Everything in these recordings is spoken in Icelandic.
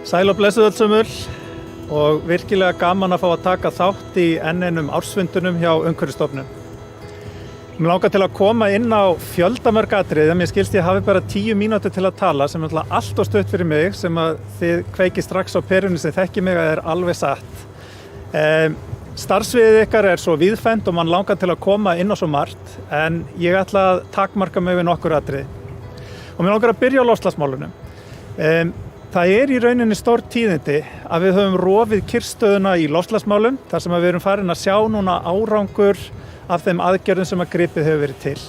Sæl og blessuð öll sömul og virkilega gaman að fá að taka þátt í enn einum ársfundunum hjá Umhverfisstofnun. Mér langar til að koma inn á fjöldamörg atriði, mér skilst ég hafi bara 10 mínútur til að tala sem er allt og stutt fyrir mig sem að þið kveikið strax á perunni sem þekki mig að er alveg satt. Starfsviðið ykkar er svo víðfeðmt og mann langar til að koma inn á svo margt en ég ætla að takmarka mig við nokkur atriði. Og mér langar að byrja á loftslagsmálunum. Það er í rauninni stór tíðindi að við höfum rofið kyrrstöðuna í loftslagsmálum þar sem við erum farin að sjá núna árangur af þeim aðgerðum sem að gripið hefur verið til.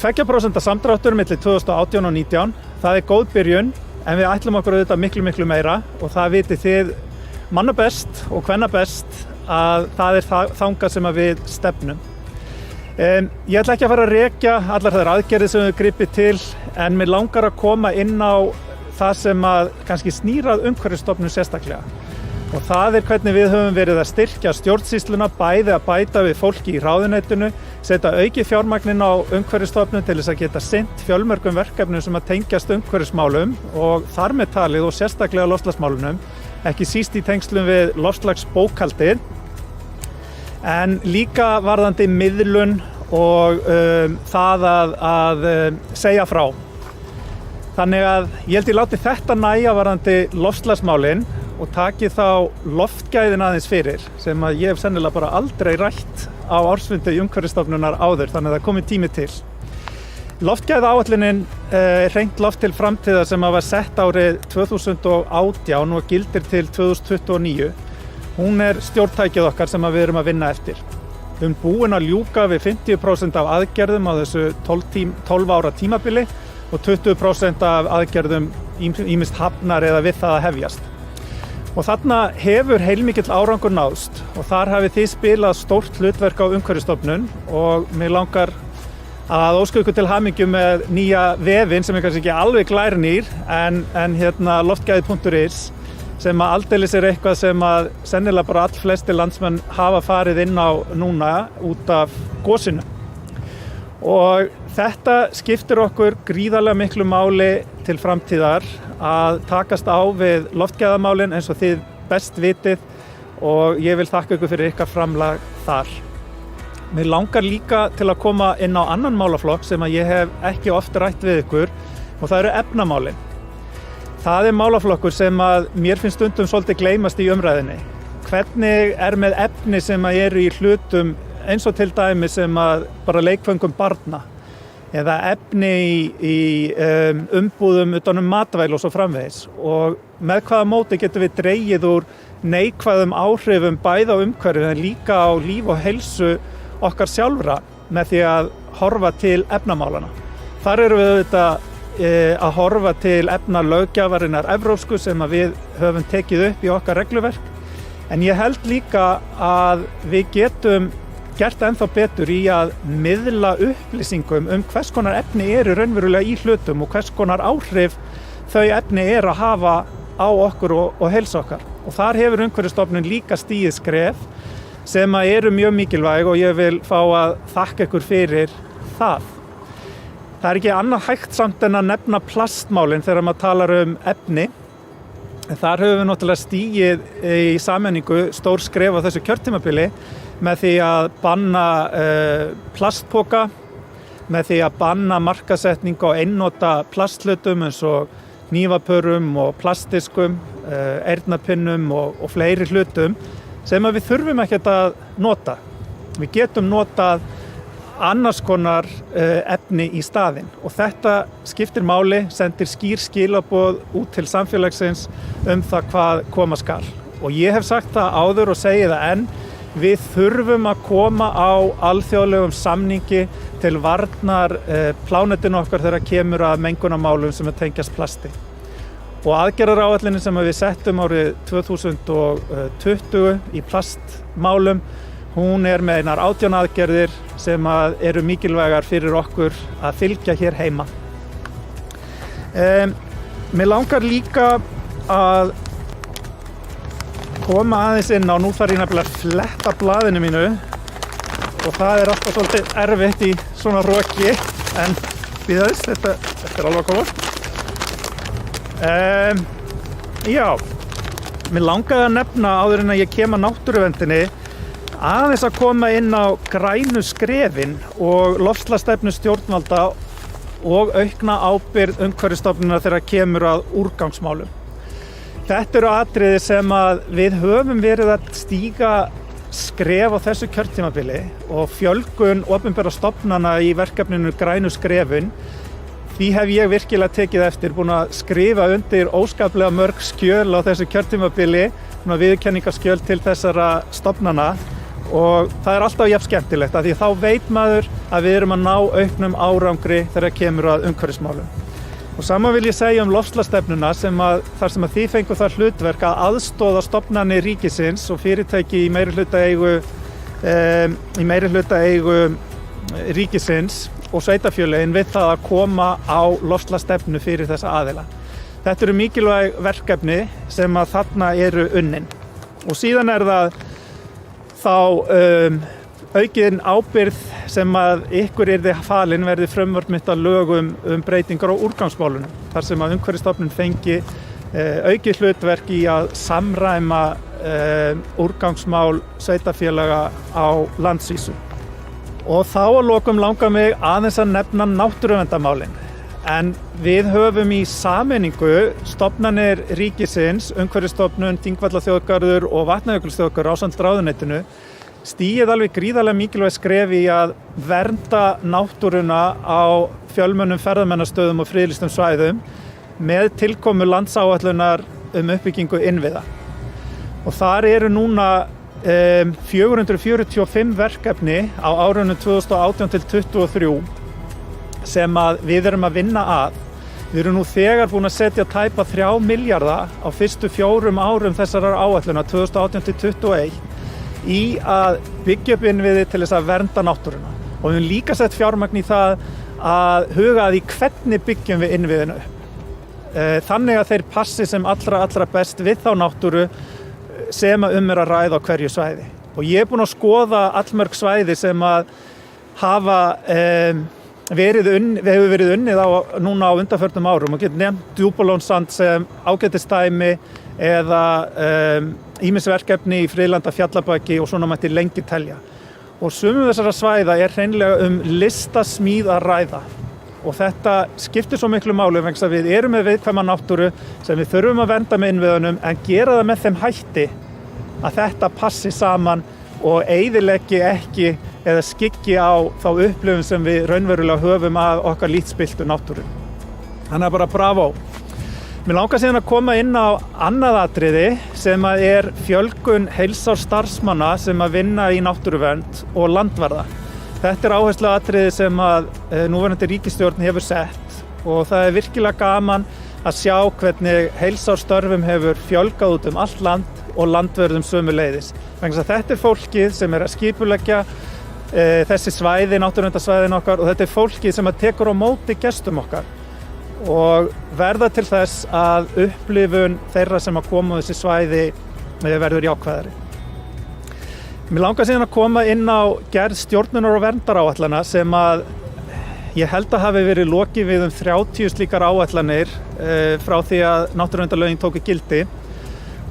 2% samdráttur milli 2018 og 19, það góð byrjun, en við ætlum okkur auðvitað miklu meira og það vitið þið manna best og kvenna best að það þangað sem að við stefnum. Ég ætla ekki að fara að rekja allar þær aðgerðir sem við gripið til, en mig langar að koma inn á það sem að kannski snýrað Umhverfisstofnun sérstaklega. Og það hvernig við höfum verið að styrkja stjórnsýsluna, bæði að bæta við fólki í ráðuneytinu, setja aukið fjármagnin á Umhverfisstofnun til þess að geta sinnt fjölmörgum verkefnum sem að tengjast umhverfismálum og þar með talið og sérstaklega loftslagsmálunum, ekki síst í tengslum við loftslagsbókhaldið, en líka varðandi miðlun og það að segja frá. Þannig að ég held ég láti þetta nægja varðandi loftslagsmálin og taki þá loftgæðin aðeins fyrir, sem að ég hef sennilega bara aldrei rætt á ársfundi Umhverfisstofnunar áður, þannig að það komið tími til. Loftgæðaáætlunin hreint loft til framtíðar sem var sett árið 2018 og gildir til 2029. Hún stjórntækið okkar sem við erum að vinna eftir. Við erum búin að ljúka við 50% af aðgerðum á þessu 12 ára tímabili og 20% af aðgerðum ýmist hafnar eða við það að hefjast. Og þarna hefur heilmikill árangur náðst og þar hafið þið spilað stórt hlutverk á Umhverfisstofnun og mig langar að óska ykkur til hamingju með nýja vefinn sem kannski ekki alveg glærnýr en loftgæði.is sem að aldeilis eitthvað sem að sennilega bara allflestir landsmenn hafa farið inn á núna út af gosinu. Og þetta skiptir okkur gríðarlega miklu máli til framtíðar að takast á við loftgæðamálin eins og þið best vitið og ég vil þakka ykkur fyrir ykkar framlag þar. Mér langar líka til að koma inn á annan málaflokk sem að ég hef ekki oft rætt við ykkur og það eru efnamálin. Það málaflokkur sem að mér finnst stundum svolítið gleymast í umræðinni. Hvernig með efni sem að eru í hlutum eins og til dæmi sem að bara leikföngum barna eða efni í umbúðum utan matvæli og svo framvegis og með hvaða móti getum við dregið úr neikvæðum áhrifum bæði á umhverfið en líka á líf og heilsu okkar sjálfra með því að horfa til efnamálana. Þar erum við auðvitað að horfa til efnalöggjafarinnar evrópsku sem að við höfum tekið upp í okkar regluverk en ég held líka að við getum gert ennþá betur í að miðla upplýsingum hvers konar efni eru raunverulega í hlutum og hvers konar áhrif þau efni að hafa á okkur og heilsu okkar. Og þar hefur Umhverfisstofnun líka stigið skref sem að eru mjög mikilvæg og ég vil fá að þakka ykkur fyrir það. Það ekki annað hægt samt en að nefna plastmálin þegar maður talar efni. Þar höfum við náttúrulega stigið í sameiningu stór skref á þessu kjörtímabili með því að banna plastpoka, með því að banna markaðssetningu á einnota plasthlutum eins og hnífapörum og plastiskum, eyrnapinnum og fleiri hlutum sem að við þurfum ekkert að nota. Við getum notað annars konar efni í staðinn og þetta skiptir máli, sendir skýr skilaboð út til samfélagsins það hvað koma skal. Og ég hef sagt það áður og segi það enn, við þurfum að koma á alþjóðlegum samningi til varnar plánetinu okkar þegar kemur að mengunarmálum sem tengjast plasti. Og aðgerðaráætlunin sem við settum árið 2020 í plastmálum, hún með einar 18 aðgerðir sem eru mikilvægar fyrir okkur að fylgja hér heima. Mér langar líka að koma aðeins inn á, nú þarf ég nefnilega að fletta blaðinu mínu og það alltaf svolítið erfitt í svona roki en bíðaðist, þetta alveg að koma. Já, mér langaði að nefna áður en að ég kem að náttúruverndinni aðeins að koma inn á grænu skrefin og loftslagsstefnu stjórnvalda og aukna ábyrgð Umhverfisstofnunar þegar kemur að úrgangsmálum. Þetta eru atriði sem að við höfum verið að stíga skref á þessu kjörtímabili og fjölgun opinberra stofnana í verkefninu grænu skrefin. Því hef ég virkilega tekið eftir, búin að skrifa undir óskaplega mörg skjöl á þessu kjörtímabili, viðurkenningarskjöl til þessara stofnana og það alltaf jafn skemmtilegt af því þá veit maður að við erum að ná auknum árangri þegar kemur að umhverfismálum. Og sama vil ég segja loftslagsstefnuna þar sem þið fengu það hlutverk að aðstoða stofnanir ríkisins og fyrirtæki í meirihluta eigu ríkisins og sveitarfélögin við það að koma á loftslagsstefnu fyrir þessa aðila. Þetta eru mikilvæg verkefni sem að þarna eru unnin. Og síðan það þá aukin ábyrgð sem að ykkur yrði falin verði frumvarp mitt að lögum breytingar á úrgangsmálunum. Þar sem að Umhverfisstofnun fengi aukið hlutverk í að samræma úrgangsmál sveitarfélaga á landsvísu. Og þá að lokum langar mig aðeins að nefna náttúruverndarmálin. En við höfum í sameiningu stofnanir ríkisins, Umhverfisstofnun, Þingvallaþjóðgarður og Vatnajökulsþjóðgarður ásamt ráðuneytinu stigið alveg gríðarlega mikilvæg skref í að vernda náttúruna á fjölmennum ferðamannastöðum og friðlýstum svæðum með tilkomu landsáætlunar uppbyggingu innviða. Og þar eru núna 445 verkefni á árunum 2018 til 2023 sem að við erum að vinna að. Við erum nú þegar búin að setja tæpa 3 milljarða á fyrstu 4 árum þessarar áætlunar 2018 til 2021 í að byggja upp innviði til þess að vernda náttúruna. Og við höfum líka sett fjármagn í það að huga að því hvernig byggjum við innviðinu upp. Þannig að þeir passi sem allra best við þá náttúru sem að er að ræða á hverju svæði. Og ég er búin að skoða allmörg svæði sem að hafa hefur verið unnið núna á undanförnum árum og getur nefnt Djúpalónssand sem ágætisdæmi eða ýmis verkefni í Friðlanda Fjallabaki og svona mætti lengi telja. Og sumum þessara svæða hreinlega listasmíð að ræða. Og þetta skiptir svo miklu máli vegna þess að við erum með viðkvæma náttúru sem við þurfum að vernda með innviðunum en gera það með þeim hætti að þetta passi saman og eyðileggi ekki eða skyggi á þá upplifun sem við raunverulega höfum að okkar lítspilltu náttúru. Þannig að bara bravo. Mér langar síðan að koma inn á annað atriði sem að fjölgun heilsárstarfsmanna sem að vinna í náttúruvernd og landvarða. Þetta áhersluatriði sem að núverandi ríkisstjórn hefur sett og það virkilega gaman að sjá hvernig heilsársstörfum hefur fjölgað út allt land og landvörðum sömuleiðis. Þannig að þetta fólkið sem að skipuleggja þessi svæði, náttúruverndarsvæðin okkar og þetta fólkið sem að tekur á móti gestum okkar og verða til þess að upplifun þeirra sem að koma á þessi svæði verður jákvæðari. Mér langar síðan að koma inn á gerð stjórnunar- og verndaráætlana sem að ég held að hafi verið lokið við 30 slíkar áætlanir frá því að náttúruverndarlögin tóku gildi.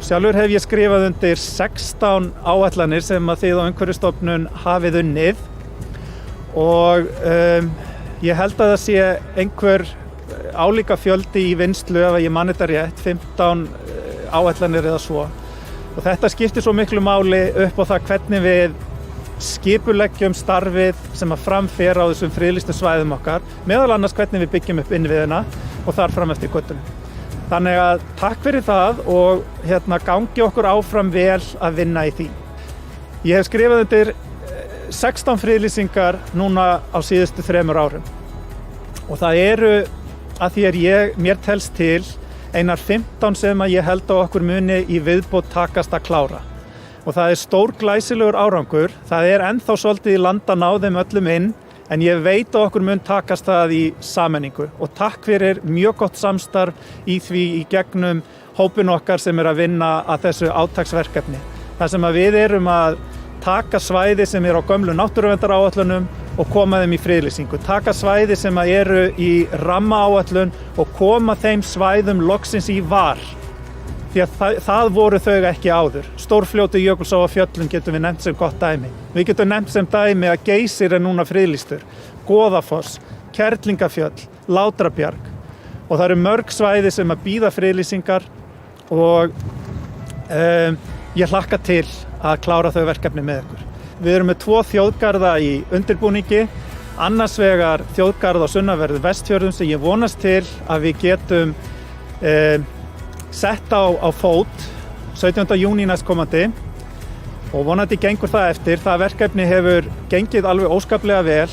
Sjálfur hef ég skrifað undir 16 áætlanir sem að þið á Umhverfisstofnun hafið unnið og ég held að það sé einhver álíka fjöldi í vinnslu ef ég man þetta rétt, 15 áætlanir eða svo. Og þetta skiptir svo miklu máli upp á það hvernig við skipuleggjum starfið sem að framfer á þessum friðlýstu svæðum okkar, meðal annars hvernig við byggjum upp innviðina og þar fram eftir göttunum. Þannig að takk fyrir það og gangi okkur áfram vel að vinna í því. Ég hef skrifað undir 16 friðlýsingar núna á síðustu 3 árum. Og það eru að því mér telst til einar 15 sem að ég held á okkur muni í viðbót takast að klára. Og það stór glæsilegur árangur, það ennþá svolítið í land að ná þeim öllum inn, en ég veit að okkur mun takast það í sameiningu. Og takk fyrir mjög gott samstarf í því í gegnum hópin okkar sem að vinna að þessu átaksverkefni. Það sem að við erum að taka svæði sem á gömlu náttúruverndaráætlunum og koma þeim í friðlýsingu. Taka svæði sem að eru í rammaáætlun og koma þeim svæðum loksins í var. Því að það voru þau ekki áður. Stórfljóti Jökulsá á Fjöllum getum við nefnt sem gott dæmi. Við getum nefnt sem dæmi að Geysir núna friðlýstur, Goðafoss, Kerlingafjöll, Látrabjarg. Og það eru mörg svæði sem að bíða friðlýsingar og ég hlakka til að klára þau verkefni með ykkur. Við erum með 2 þjóðgarða í undirbúningi, annars vegar þjóðgarð á sunnanverðum Vestfjörðum sem ég vonast til að við getum sett á fót 17. júní næstkomandi og vonandi gengur það eftir. Það verkefni hefur gengið alveg óskaplega vel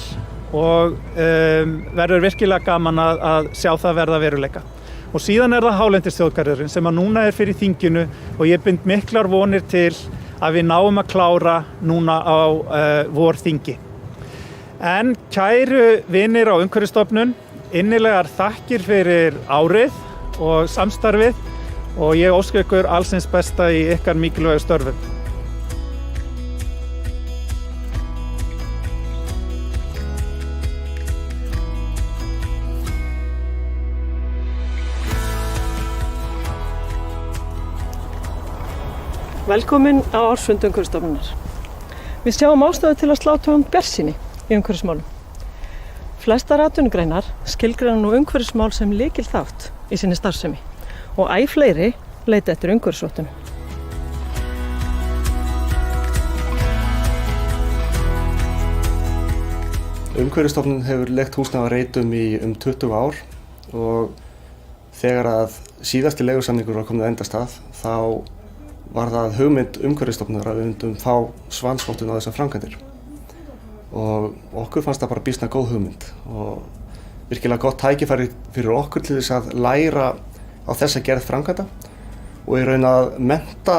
og verður virkilega gaman að sjá það verða veruleika. Og síðan það hálendisþjóðgarðurinn sem núna fyrir þinginu og ég bind miklar vonir til að við náum að klára núna á vorþingi. En kæru vinir á Umhverfisstofnun, innilegar þakkir fyrir árið og samstarfið og ég óska ykkur allsins besta í ykkar mikilvægu störfum. Velkomin á ársfund Umhverfisstofnunar. Við sjáum ástæðu til að slá tón bjartsýni í umhverfismálum. Flestar atvinnugreinar skilgreina nú umhverfismál sem lykilþátt í sinni starfsemi og æ fleiri leita eftir umhverfisvottunum. Umhverfisstofnun hefur leigt húsnæði á Reitum í 20 ár og þegar að síðasti leigusamningur var kominn á endastað þá var það hugmynd Umhverfisstofnunar að við myndum fá svansvottun á þessar framkvæmdir. Og okkur fannst það bara býsna góð hugmynd og virkilega gott tækifæri fyrir okkur til þess að læra á þessa gerð framkvæmda og í raun að mennta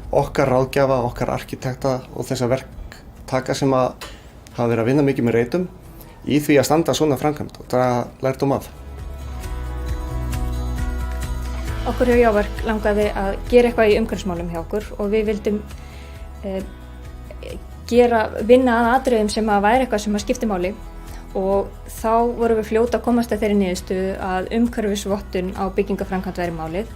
okkar ráðgjafa, okkar arkitekta og þessa verktaka sem að hafa verið að vinna mikið með Reitum í því að standa svona framkvæmd og draga lærdóm af. Okkur hjá Jáverk langaði að gera eitthvað í umhverfismálum hjá okkur og við vildum vinna að atriðum sem að væri eitthvað sem að skipti máli og þá vorum við fljóta að komast að þeirri niðurstöðu að umhverfisvottun á byggingaframkvæmd væri málið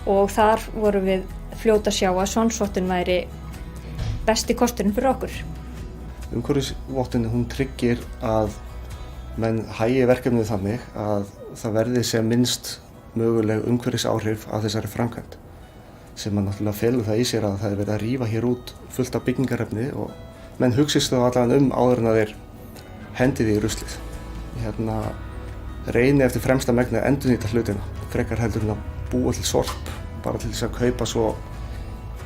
og þar vorum við fljóta að sjá að svansvottun væri besti kosturinn fyrir okkur. Umhverfisvottun hún tryggir að menn hagi verkefnið þannig að það verði sem minnst möguleg umhverfisáhrif af þessari framkvæmd sem að náttúrulega felur það í sér að það verið að rífa hér út fullt af byggingarefni og menn hugsist þá allavega áður en að þeir hendi því í ruslið. Reyni eftir fremsta megni að endurnýta hlutina, frekar heldur en að búa til sorp, bara til þess að kaupa svo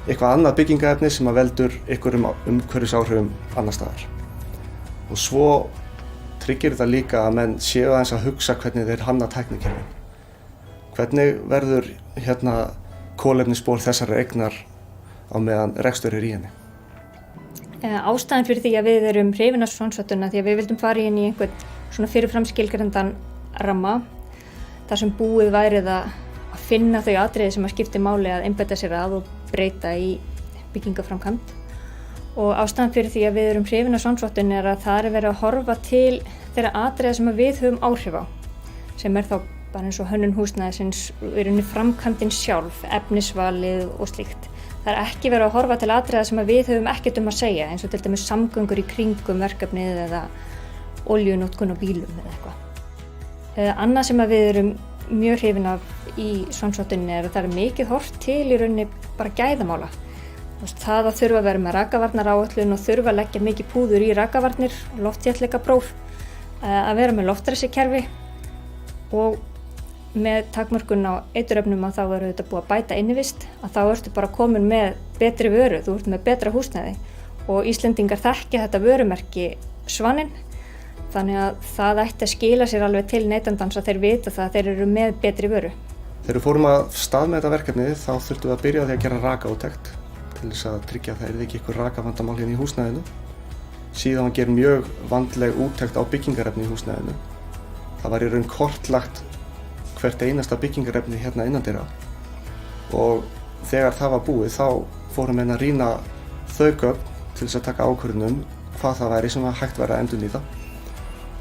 eitthvað annað byggingarefni sem að veldur einhverjum umhverfisáhrifum annar staðar. Og svo tryggir þetta líka að menn séu aðeins að hugsa hvernig þeir hanna tæknikerfin. Hvernig verður kolefnisspor þessara eignar á meðan rekstur í henni? Ástæðan fyrir því að við erum hrifin af svansvottuna því að við vildum fara inn í einhvern svona fyrirfram skilgreindan ramma þar sem búið værið að finna þau atriði sem að skipti máli að einbeita sér að og breyta í byggingaframkvæmd. Og ástæðan fyrir því að við erum hrifin af svansvottuna er að það verið að horfa til þeirra atriða sem að við höfum áhrif á, sem þá bara eins og hönnun húsnæðisins, í rauninni framkvæmdin sjálf, efnisvalið og slíkt. Það ekki verið að horfa til atriða sem að við höfum ekkert að segja, eins og til dæmis samgöngur í kringum verkefnið eða olíunotkun á bílum eða eitthvað. Annað sem að við erum mjög hrifin af í svansvottunni er að það mikið horft til í rauninni bara gæðamála. Það að þurfa að vera með rakavarnaráætlun og þurfa að leggja mikið púður í rakavarnir, loftþéttleikapróf, að vera með loftræsikerfi og með takmörkun á eiturefnum að þá eru þetta búið að bæta innivist, að þá ertu bara komin með betri vöru, þú ert með betra húsnæði og Íslendingar þekkja þetta vörumerki Svaninn, þannig að það ætti að skila sér alveg til neytandans að þeir vita það að þeir eru með betri vöru. Þegar við fórum að stað með þetta verkefni þá þurftum við að byrja á því að gera rakaúttekt til þess að tryggja að það yrði ekki einhver rakavandamál hérna í húsnæðinu. Síðan að gera mjög vandleg úttekt á byggingarefni í húsnæðinu. Það var í raun kortlagt hvert einasta byggingarefni hérna innandyra og þegar það var búið þá fórum við að rýna þau gögn til þess að taka ákvörðun hvað það væri sem hægt væri að endurnýta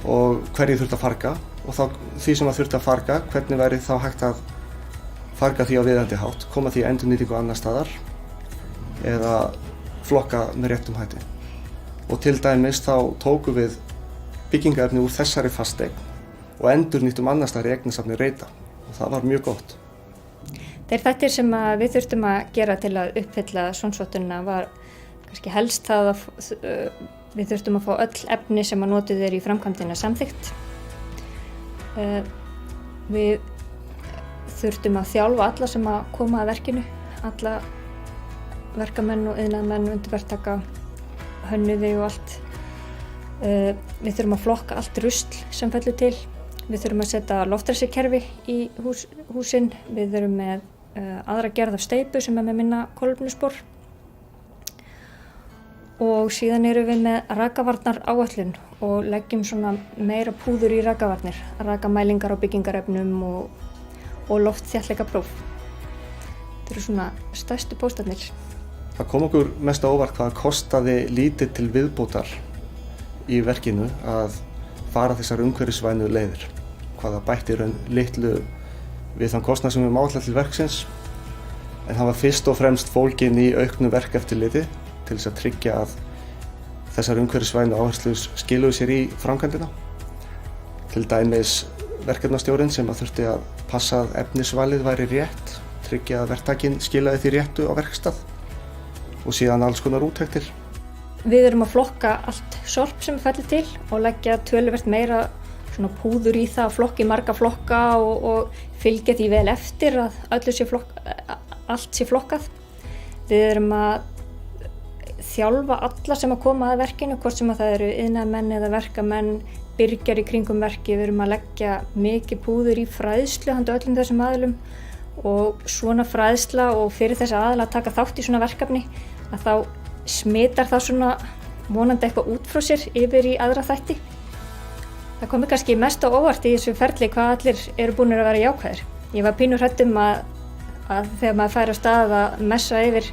og hverju þurfti að farga og þá því sem þurfti að farga, hvernig væri þá hægt að farga því á viðeigandi hátt, koma því að endurnýtingu annar staðar eða flokka með réttum hætti. Og til dæmis þá tókum við byggingarefni úr þessari fasteign og endurnýttum annar staðar í eignasafni Reita og það var mjög gott. Þeir þættir sem við þurftum að gera til að uppfylla svansvottunina var kannski helst það að við þurftum að fá öll efni sem að notuð í framkvæmdina samþykkt. Við þurftum að þjálfa alla sem að koma að verkinu, alla verkamenn og iðnaðarmenn, undirverktaka, hönnuði og allt. Við þurfum að flokka allt rusl sem fellur til. Við þurfum að setja loftræsikerfi í húsin. Við erum með aðra gerð af steypu sem með minna kolefnisspor. Og síðan erum við með rakavarnaráætlun og leggjum svona meira púður í rakavarnir, rakamælingar á byggingarefnum og loftþéttleikapróf. Þetta eru svona stærstu póstarnir. Það kom okkur mest á óvart hvað kostaði lítið til viðbótar í verkinu að fara þessar umhverfisvænu leiðir. Hvað það bætti raun litlu við þann kostnað sem við áætlað til verksins, en það var fyrst og fremst fólgin í auknu verkeftirliti til þess að tryggja að þessar umhverfisvænu áherslur skiluðu sér í framkvæmdina. Til dæmis verkefnastjórinn sem að þurfti að passa að efnisvalið væri rétt, tryggja að verktakinn skilaði því réttu á verkstað og síðan alls konar úttektir. Við erum að flokka allt sorp sem fellur til og leggja töluvert meira svona púður í það, flokka í marga flokka og fylgja því vel eftir að allt sé flokkað. Við erum að þjálfa alla sem að koma að verkinu, hvort sem að það eru iðnaðarmenn eða verkamenn, byrgjar í kringum verki. Við erum að leggja mikið púður í fræðslu handa öllum þessum aðilum og svona fræðsla og fyrir þessa aðila að taka þátt í svona verkefni að þá smitar það svona vonandi eitthvað út frá sér yfir í aðra þætti. Það komi kannski mest á óvart í þessu ferli hvað allir eru búinir að vera jákvæðir. Ég var pínu hrædd að þegar maður fær á stað að messa yfir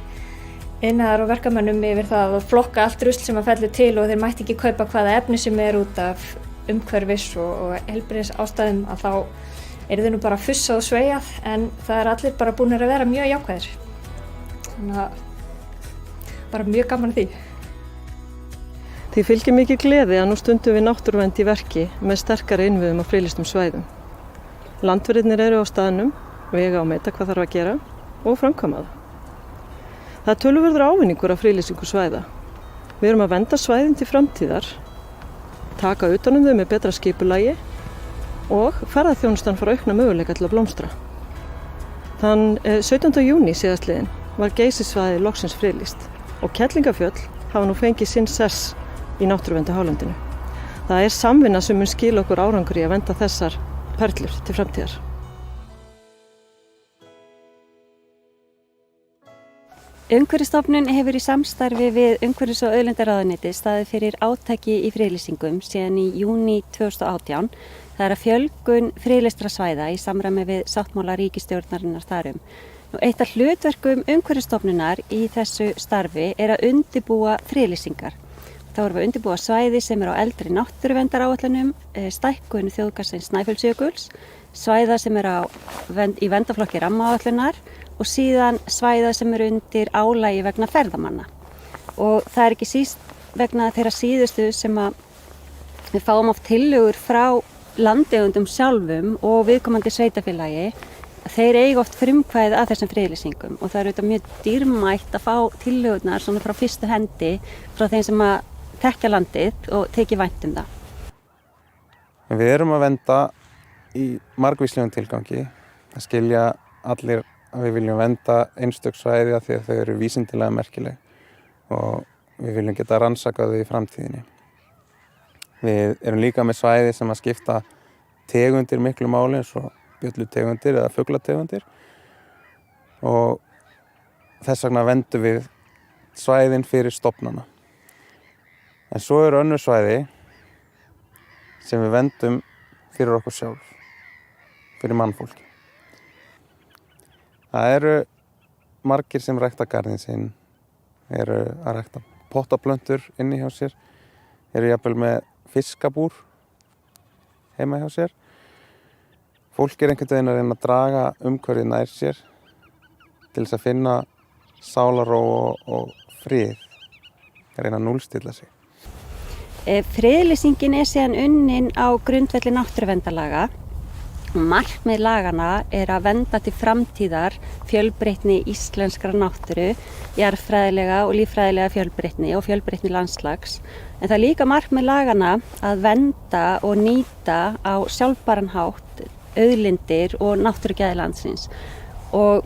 iðnaðar og verkamönnum yfir það og flokka allt rusl sem að fellur til og þeir mætti ekki kaupa hvaða efni sem er út af umhverfis og heilbrigðis ástæðum að þá eru þau nú bara fussað og sveigað en það er allir bara búinir að vera mjög jákvæðir. Þannig að bara mjög gaman að því. Því fylgir mikið gleði að nú stundum við náttúruvernd í verki með sterkari innviðum á friðlýstum svæðum. Landverðirnir eru á staðnum, vega og meta hvað þarf að gera og framkvæma það. Það er töluverður ávinningur af friðlýsingu svæða. Við erum að vernda svæðin til framtíðar, taka utan um þau með betra skipulagi og ferðaþjónustan fara aukna möguleika til að blómstra. Þann 17. júní síðastliðinn var Geysissvæðið loksins friðlýst og Kerlingafjöll hafa nú fengið sinn sess í náttúruverndarhálendinu. Það er samvinna sem mun skila okkur árangur í að vernda þessar perlur til framtíðar. Umhverfisstofnun hefur í samstarfi við Umhverfis- og auðlindaráðuneytið staðið fyrir átaki í friðlýsingum síðan í júní 2018. Það er að fjölgun friðlýstra svæða í samræmi við sáttmála ríkisstjórnarinnar þarum. Eitt af hlutverkum Umhverfisstofnunar í þessu starfi er að undirbúa friðlýsingar. Þá erum við að undirbúa svæði sem er á eldri náttúruverndaráætlunum, stækkun þjóðgarðsins Snæfellsjökuls, svæða sem er í verndarflokki rammaáætlunar og síðan svæða sem eru undir álagi vegna ferðamanna. Og það er ekki síst vegna þeirra síðustu sem að við fáum oft tillögur frá landeigendum sjálfum og viðkomandi sveitafélagi. Þeir eiga oft frumkvæði að þessum friðlýsingum og það er auðvitað mjög dýrmætt að fá tillögurnar svona frá fyrstu hendi frá þeim sem að þekkja landið og teki vænt um það. Við erum að vernda í margvíslegum tilgangi. Það skilja allir að við viljum vernda einstök svæði af því að þau eru vísindilega merkileg og við viljum geta rannsakað þau í framtíðinni. Við erum líka með svæði sem að skipta tegundir miklu máli eins og bjöllutegundir eða fuglategundir og þess vegna verndum við svæðin fyrir stofnana. En svo eru önnur svæði sem við verndum fyrir okkur sjálf, fyrir mannfólki. Það eru margir sem rækta garðinn sinn, eru að rækta pottaplöntur inni hjá sér, eru jafnvel með fiskabúr heima hjá sér. Fólk er einhvern veginn að reyna að draga umhverfið nær sér til þess að finna sálarró og frið, að reyna að núllstilla sig. Friðlýsingin er síðan unnin á grundvelli náttúruverndarlaga. Markmið lagana er að vernda til framtíðar fjölbreytni íslenskrar náttúru, jarðfræðilega og líffræðilega fjölbreytni og fjölbreytni landslags. En það er líka markmið lagana að vernda og nýta á sjálfbæran hátt auðlindir og náttúrugæði landsins. Og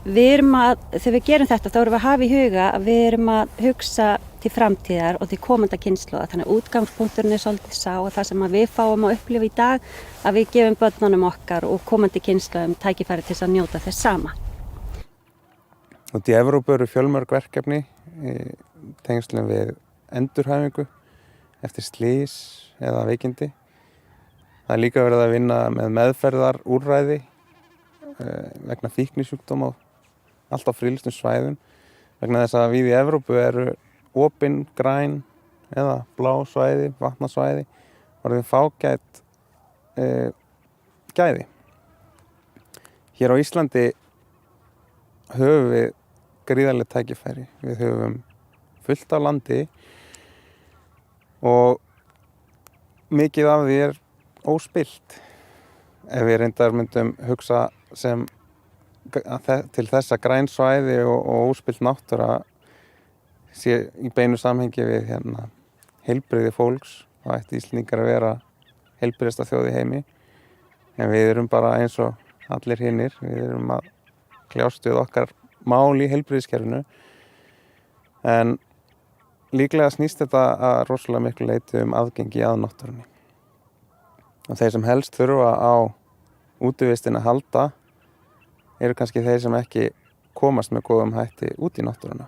þegar við gerum þetta þá erum við að hafa í huga að við erum að hugsa til framtíðar og til komandi kynslóða. Þannig að útgangspunkturinn svolítið sá og það sem við fáum að upplifa í dag að við gefum börnunum okkar og komandi kynslóðum tækifæri til að njóta þess sama. Út í Evrópu eru fjölmörg verkefni í tengslum við endurhæfingu eftir slys eða veikindi. Það líka verið að vinna með meðferðarúrræði vegna fíknisjúkdóma allt á friðlýstum svæðum vegna þess að við í Evrópu eru opin, græn eða blá svæði, vatnasvæði orðin fágæt gæði. Hér á Íslandi höfum við gríðarleg tækifæri. Við höfum fullt af landi og mikið af því óspillt. Ef við reyndar myndum hugsa sem til þessa græn svæði og óspillt náttúra sé í beinu samhengi við heilbrigði fólks, þá ætti Íslendingar að vera heilbrigðasta þjóð í heimi. En við erum bara eins og allir hinnir, við erum að kljást við okkar mál í heilbrigðiskerfinu. En líklega snýst þetta að rosalega miklu leyti aðgengi að náttúrunni. Og þeir sem helst þurfa á útivistin að halda eru kannski þeir sem ekki komast með góðum hætti út í náttúruna.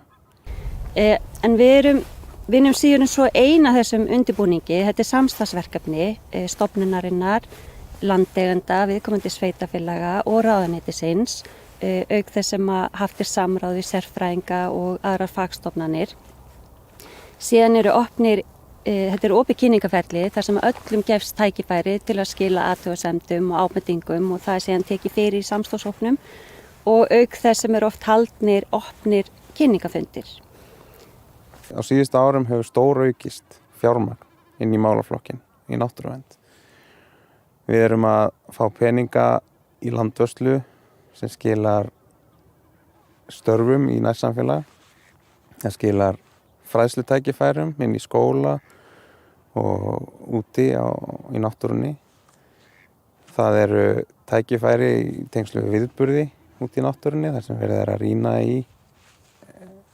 En við erum síðan svo eina þessum undirbúningi, þetta samstarfsverkefni stofnunarinnar, landeigenda, viðkomandi sveitafélaga og ráðuneytisins, auk þess sem haft samráð við sérfræðinga og aðrar fagstofnanir. Síðan þetta opið kynningaferli þar sem öllum gefst tækifæri til að skila athugasemdum og ábendingum og það síðan tekið fyrir í samstarfshópnum og auk þess sem oft haldnir opnir kynningafundir. Á síðustu árum hefur stóraukist fjármagn inn í málaflokkin í náttúruvernd. Við erum að fá peninga í landvörslu sem skilar störfum í nærsamfélag. Það skilar fræðslutækifærum inn í skóla og úti í náttúrunni. Það eru tækifæri í tengslu við viðburði úti í náttúrunni þar sem verið að rýna í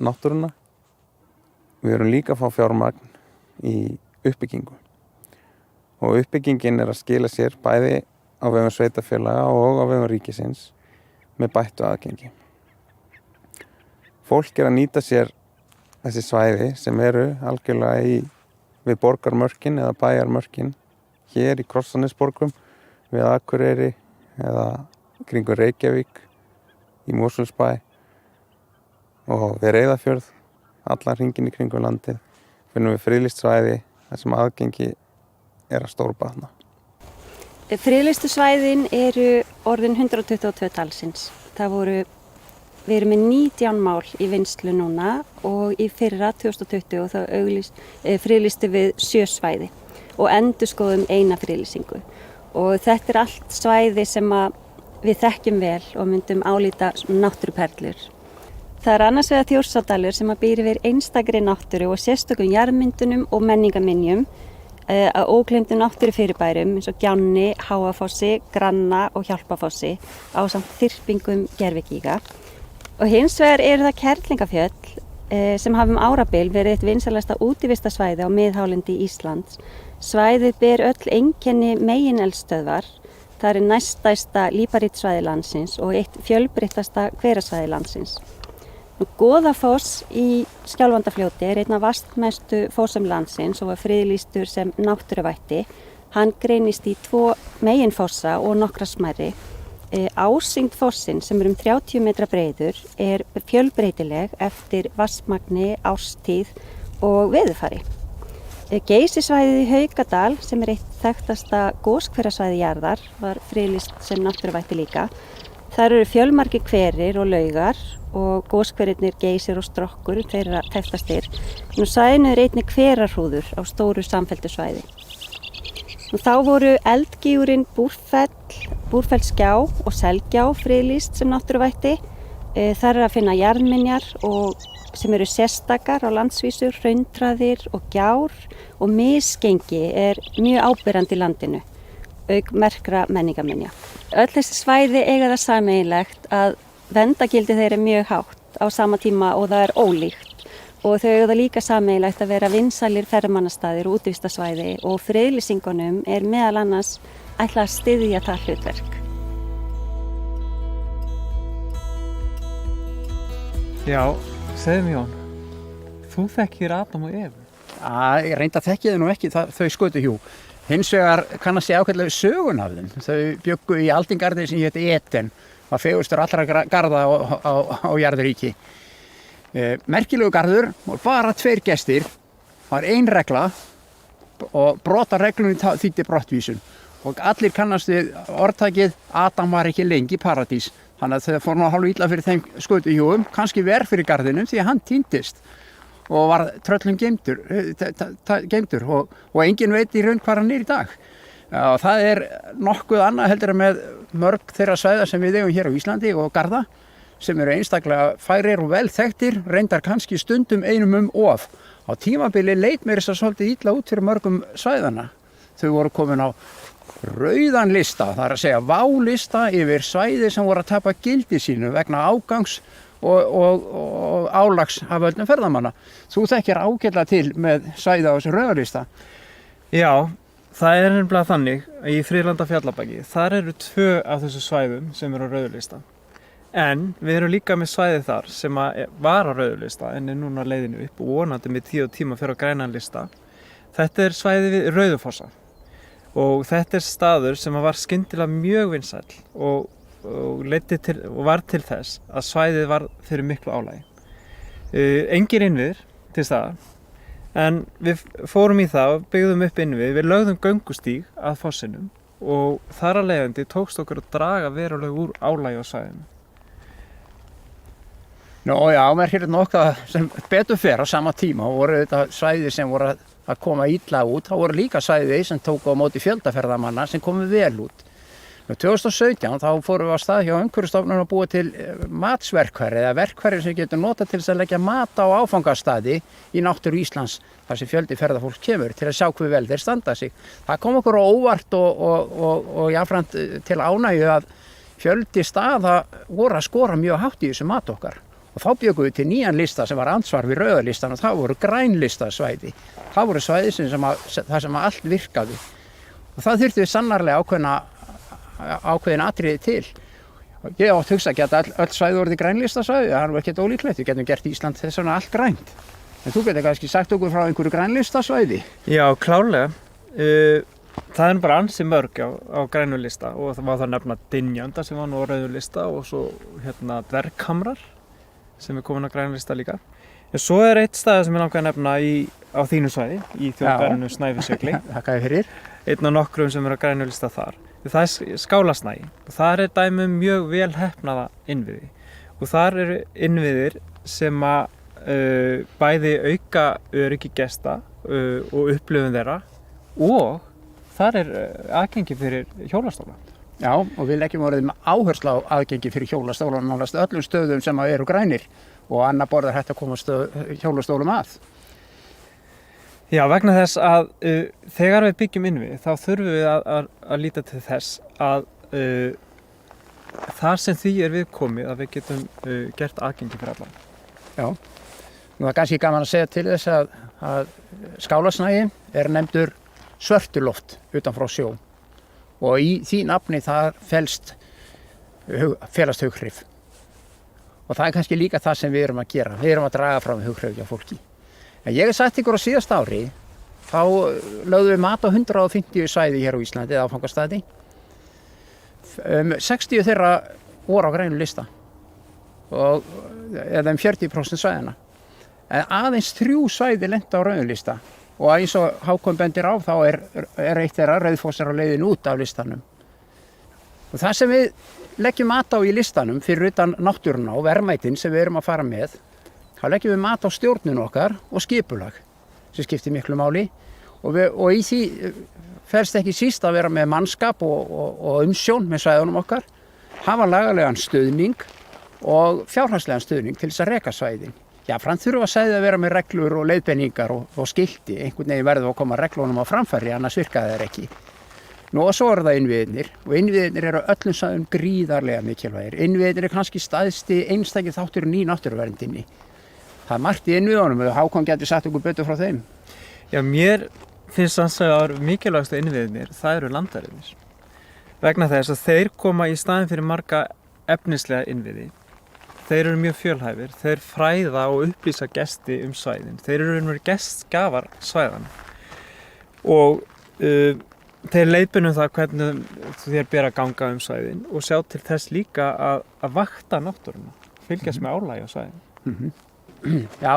náttúruna. Við erum líka að fá fjármagn í uppbyggingu og uppbyggingin að skila sér bæði á vegum sveitafélaga og á vegum ríkisins með bættu aðgengi. Fólk að nýta sér þessi svæði sem eru algjörlega við borgarmörkin eða bæjarmörkin hér í Krossanesborgum, við Akureyri eða kringur Reykjavík, í Mosfellsbæ og við Reyðarfjörð, allan hringinn í kringum landið, finnum við friðlýst svæði þar sem aðgengi að stórbatna. Friðlýstu svæðin eru orðin 122 talsins. Við erum með 19 mál í vinnslu núna og í fyrra 2020 þá friðlýstu við 7 svæði og endurskoðum eina friðlýsingu. Og þetta allt svæði sem við þekkjum vel og myndum álíta náttúruperlur. Það annars vegar Þjórsárdalur sem býr yfir einstakri náttúru og sérstökum jarðmyndunum og menningarminjum að ógleymdum náttúrufyrirbærum eins og Gjánni, Háafossi, Granna og Hjálpafossi ásamt þyrpingum gervigíga. Og hins vegar eru það Kerlingafjöll sem hafa árabil verið eitt vinsælasta útivistarsvæði á miðhálendi Íslands. Svæðið ber öll einkenni megineldstöðvar. Það er næststærsta líparítssvæði landsins og eitt fjölbreyttasta hverasvæði landsins. Goðafoss í Skjálfandafljóti er einn af vastmestu fossum landsins og var friðlýstur sem náttúruvætti. Hann greinist í 2 meginfossa og nokkra smærri. Ásýnd fossin sem er 30 metra breiður er fjölbreytileg eftir vatnsmagni, árstíð og veðurfari. Geysissvæðið í Haukadal sem er eitt þekktasta goshverasvæði jarðar var friðlýst sem náttúruvætti líka. Þar eru fjölmargir hverir og laugar og goshverirnir Geysir og Strokkur, þeir eru þekktastir. Nú svæðinu er einnig hverarhrúður á stóru samfelldu svæði. Nú þá voru eldgígurinn Búrfellsgjá og Selgjá friðlýst sem náttúruvætti. Þar er að finna jarðminjar sem eru sérstakar á landsvísu, hrauntraðir og gjár og misgengi er mjög áberandi í landinu, auk merkra menningarminja. Öll þessi svæði eiga það sameiginlegt að Verndagildi þeirra er mjög hátt á sama tíma og það er ólíkt og þau eru það líka sameiginlegt að vera vinsælir ferðamannastaðir og útivistarsvæði og friðlýsingunum er meðal annars ætlað að styðja það hlutverk. Já, segðu mér Jón, þú þekkir Adam og Evu? Ég reynda að þekki þau nú ekki þau skötuhjú. Hins vegar kannast ég ákveðlega sögun af þeim. Þau bjuggu í aldingarði sem héti Eden, var fegurtur allra garða á jarðaríki. Merkilegu garður, bara 2 gestir, var 1 regla og brota reglunni þýddi brottvísun. Og allir kannast við orðtakið Adam var ekki lengi í paradís. Þannig að þau fór nú hálf illa fyrir þeim skötuhjúum, kannski verð fyrir garðinum því að hann týndist og var tröllum geymdur og enginn veit í raun hvað hann í dag. Og það er nokkuð annað heldur með mörg þeirra svæða sem við eigum hér á Íslandi og garða sem eru einstaklega færir og vel þekktir, reyndar kannski stundum einum of. Á tímabili leit mér þess að svolítið illa út fyrir mörgum svæðana. Þau voru komin á rauðan lista, það er að segja válista yfir svæði sem voru að tapa gildi sínu vegna ágangs og álags af völdum ferðamanna. Þú þekkir ágætlega til með svæði á þessu rauðalista. Já, það er nefnilega þannig að í Friðlanda Fjallabaki, þar eru 2 af þessu svæðum sem eru á rauðalista. En við erum líka með svæði þar sem var á rauðalista en er núna á leiðinu upp og vonandi með 10 tíma fyrir á grænan lista. Þetta er svæði við Rauðufossa og þetta er staður sem var skyndilega mjög vinsæll og var til þess að svæðið var fyrir miklu álagi. Engir innviðir til staðar, en við fórum í það og byggðum upp innvið, við lögðum göngustíg að fossinum og þar að leiðandi tókst okkur að draga verulega úr álagi á svæðinu. Nú já, merkilegt nokkuð sem betur fer á sama tíma og voru þetta svæði sem voru að koma illa út, þá voru líka svæði sem tóku á móti fjöldaferðamanna sem komu vel út. 2017 þá fórum við á stað hjá Umhverfisstofnun að búa til matsverkfæri eða verkfæri sem getur notað til þess að leggja mat á áfangastaði í náttúru Íslands þar sem fjöldi ferðafólk kemur til að sjá hve vel þeir standa sig. Það kom okkur á óvart og jafnframt til ánægju að fjöldi staða voru að skora mjög hátt í þessu mat okkar. Og þá bjögum við til nýjan lista sem var ansvar við rauðalistan og það voru grænlistasvæði. Það voru svæði þar sem allt virkaði. Og það þurfti við sannarlega ákveðin atriði til. Ég átt hugsa að geta öll svæði orðið grænlistasvæði, það er ekkert ólíklegt, við getum gert Ísland þess vegna allt grænt. En þú getur kannski sagt okkur frá einhverju grænlistasvæði? Já, klárlega. Það er bara ansi mörg á grænulista og það var það nefna Dynjanda sem var nú á rauðulista og svo Dverghamrar sem er komin á grænulista líka. En svo er eitt stað sem ég langar að nefna á þínu svæði, í þjóðgarðinu Snæfellsjökli. Þakka þér fyrir. Einn af nokkrum sem er á grænulista þar. Það er Skálasnagi og þar er dæmi mjög vel heppnaða innviði. Og þar eru innviðir sem að bæði auka öryggi gesta og upplifun þeirra og þar er aðgengi fyrir hjólastóla. Já, og við leggjum orðið með áherslu á aðgengi fyrir hjólastóla nánast öllum stöðum sem eru grænir og annað borð er hægt að koma hjólastólum að. Já, vegna þess að þegar við byggjum innvið þá þurfum við að líta til þess að þar sem því er viðkomið að við getum gert aðgengi fyrir alla. Já, nú er kannski gaman að segja til þess að Skálasnagi er nefndur Svörtuloft utan frá sjó og í því nafni það felast hughrif. Og það er kannski líka það sem við erum að gera. Við erum að draga fram hughrif hjá fólki. En ég hef sagt ykkur á síðasta ári, þá lögðum við mat á 150 svæði hér á Íslandi, eða áfangastaði. 60 þeirra voru á grænu lista, eða 40% svæðina. En aðeins 3 svæði lenda á rauðu lista og eins og Hákon bendir á þá er eitt þeirra Rauðfoss á leiðin út af listanum. Og það sem við leggjum mat á í listanum fyrir utan náttúruna og verðmætin sem við erum að fara með, þá leggjum við mat á stjórnun okkar og skipulag sem skiptir miklu máli og í því felst ekki síst að vera með mannskap og umsjón með svæðunum okkar, hafa lagalegan stuðning og fjárhagslegan stuðning til þess að reka svæðin. Jafnframt þurfa svæði að vera með reglur og leiðbeiningar og skilti, einhvern veginn verður að koma reglunum á framfæri, annars virka þeir ekki. Nú og svo það innviðirnir og innviðirnir eru öllum svæðum gríðarlega mikilvægir. Innviðirnir kannski stæðsti einstakir þátturinn í náttúruverndinni. Það margt í innviðunum og Hákon getur sagt okkur betur frá þeim. Já, mér finnst að mikilvægstu innviðirnir, það eru landareigðir. Vegna þess að þeir koma í staðinn fyrir marga efnislega innviði. Þeir eru mjög fjölhæfir, þeir fræða og upplýsa gesti svæðin. Þeir eru gestgjafar svæðan. Og þeir leiðbeinum það hvernig þér ber að ganga svæðin og sjá til þess líka að vakta náttúruna, fylgjast með álagi á svæðin. Já,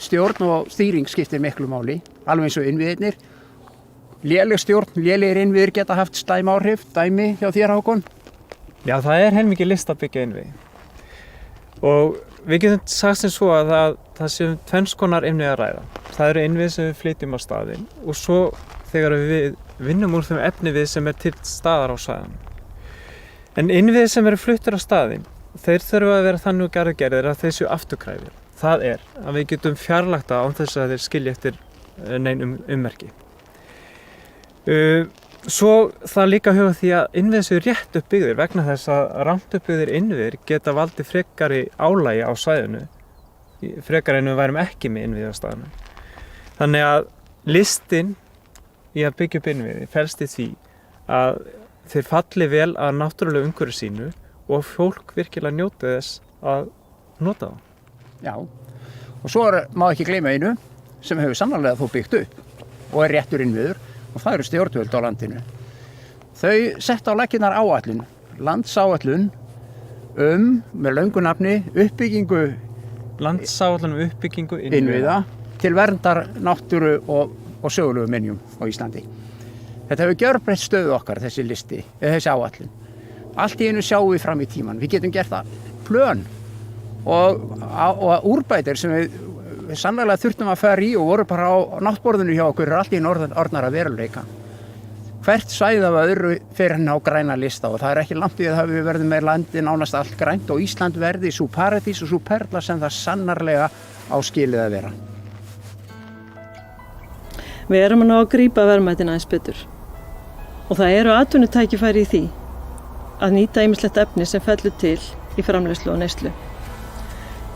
stjórn og stýring skiptir miklu máli, alveg eins og innviðirnir. Léleg stjórn, lélegir innviðir geta haft slæm áhrif, dæmi hjá þér Hákon? Já, það er heilmikið list að byggja innviði. Og við getum sagt sem svo að það séum tvenns konar innviði að ræða. Það eru innviði sem við flytjum á staðinn og svo þegar við vinnum úr þeim efnivið sem til staðar á svæðinu. En innviði sem eru fluttir á staðinn, þeir þurfa að vera þannig og gerðir að þeir séu afturkræfir. Það er að við getum fjarlægt það án þess að þeir skilja eftir nein ummerki. Svo það líka huga því að innviðir séu rétt uppbyggðir vegna þess að rangt uppbyggðir innviðir geta valdið frekari álagi á svæðinu, frekar en við værum ekki með innviði á staðinu. Þannig að listin í að byggja upp innviði felst í því að þeir falli vel að náttúrulega umhverfi sínu og fólk virkilega njóti þess að nota það. Já, og svo má ekki gleyma einu sem hefur sannarlega þó byggt upp og er réttur innviður og það eru stjórnvöld á landinu. Þau sett á laggirnar áætlun, landsáætlun með löngu nafni uppbyggingu landsáætlun uppbyggingu innviða til verndar náttúru og sögulegu minjum á Íslandi. Þetta hefur gjörbreytt stöðu okkar, þessi listi, þessi áætlun. Allt í einu sjáum við fram í tíman. Við getum gert það plön og úrbætir sem við sannlega þurftum að fara í og voru bara á náttborðinu hjá okkur allt í einu orðnar að veruleika. Hvert svæði af öðru fer á græna lista og það er ekki langt í að við verðum með landi nánast allt grænt og Ísland verði sú paradís og sú perla sem það sannarlega á skilið að vera. Við erum að ná að grípa verðmætin aðeins betur og það eru atvinnutækifæri í því að nýta ýmislegt efni sem fellur til í framleiðslu og neyslu.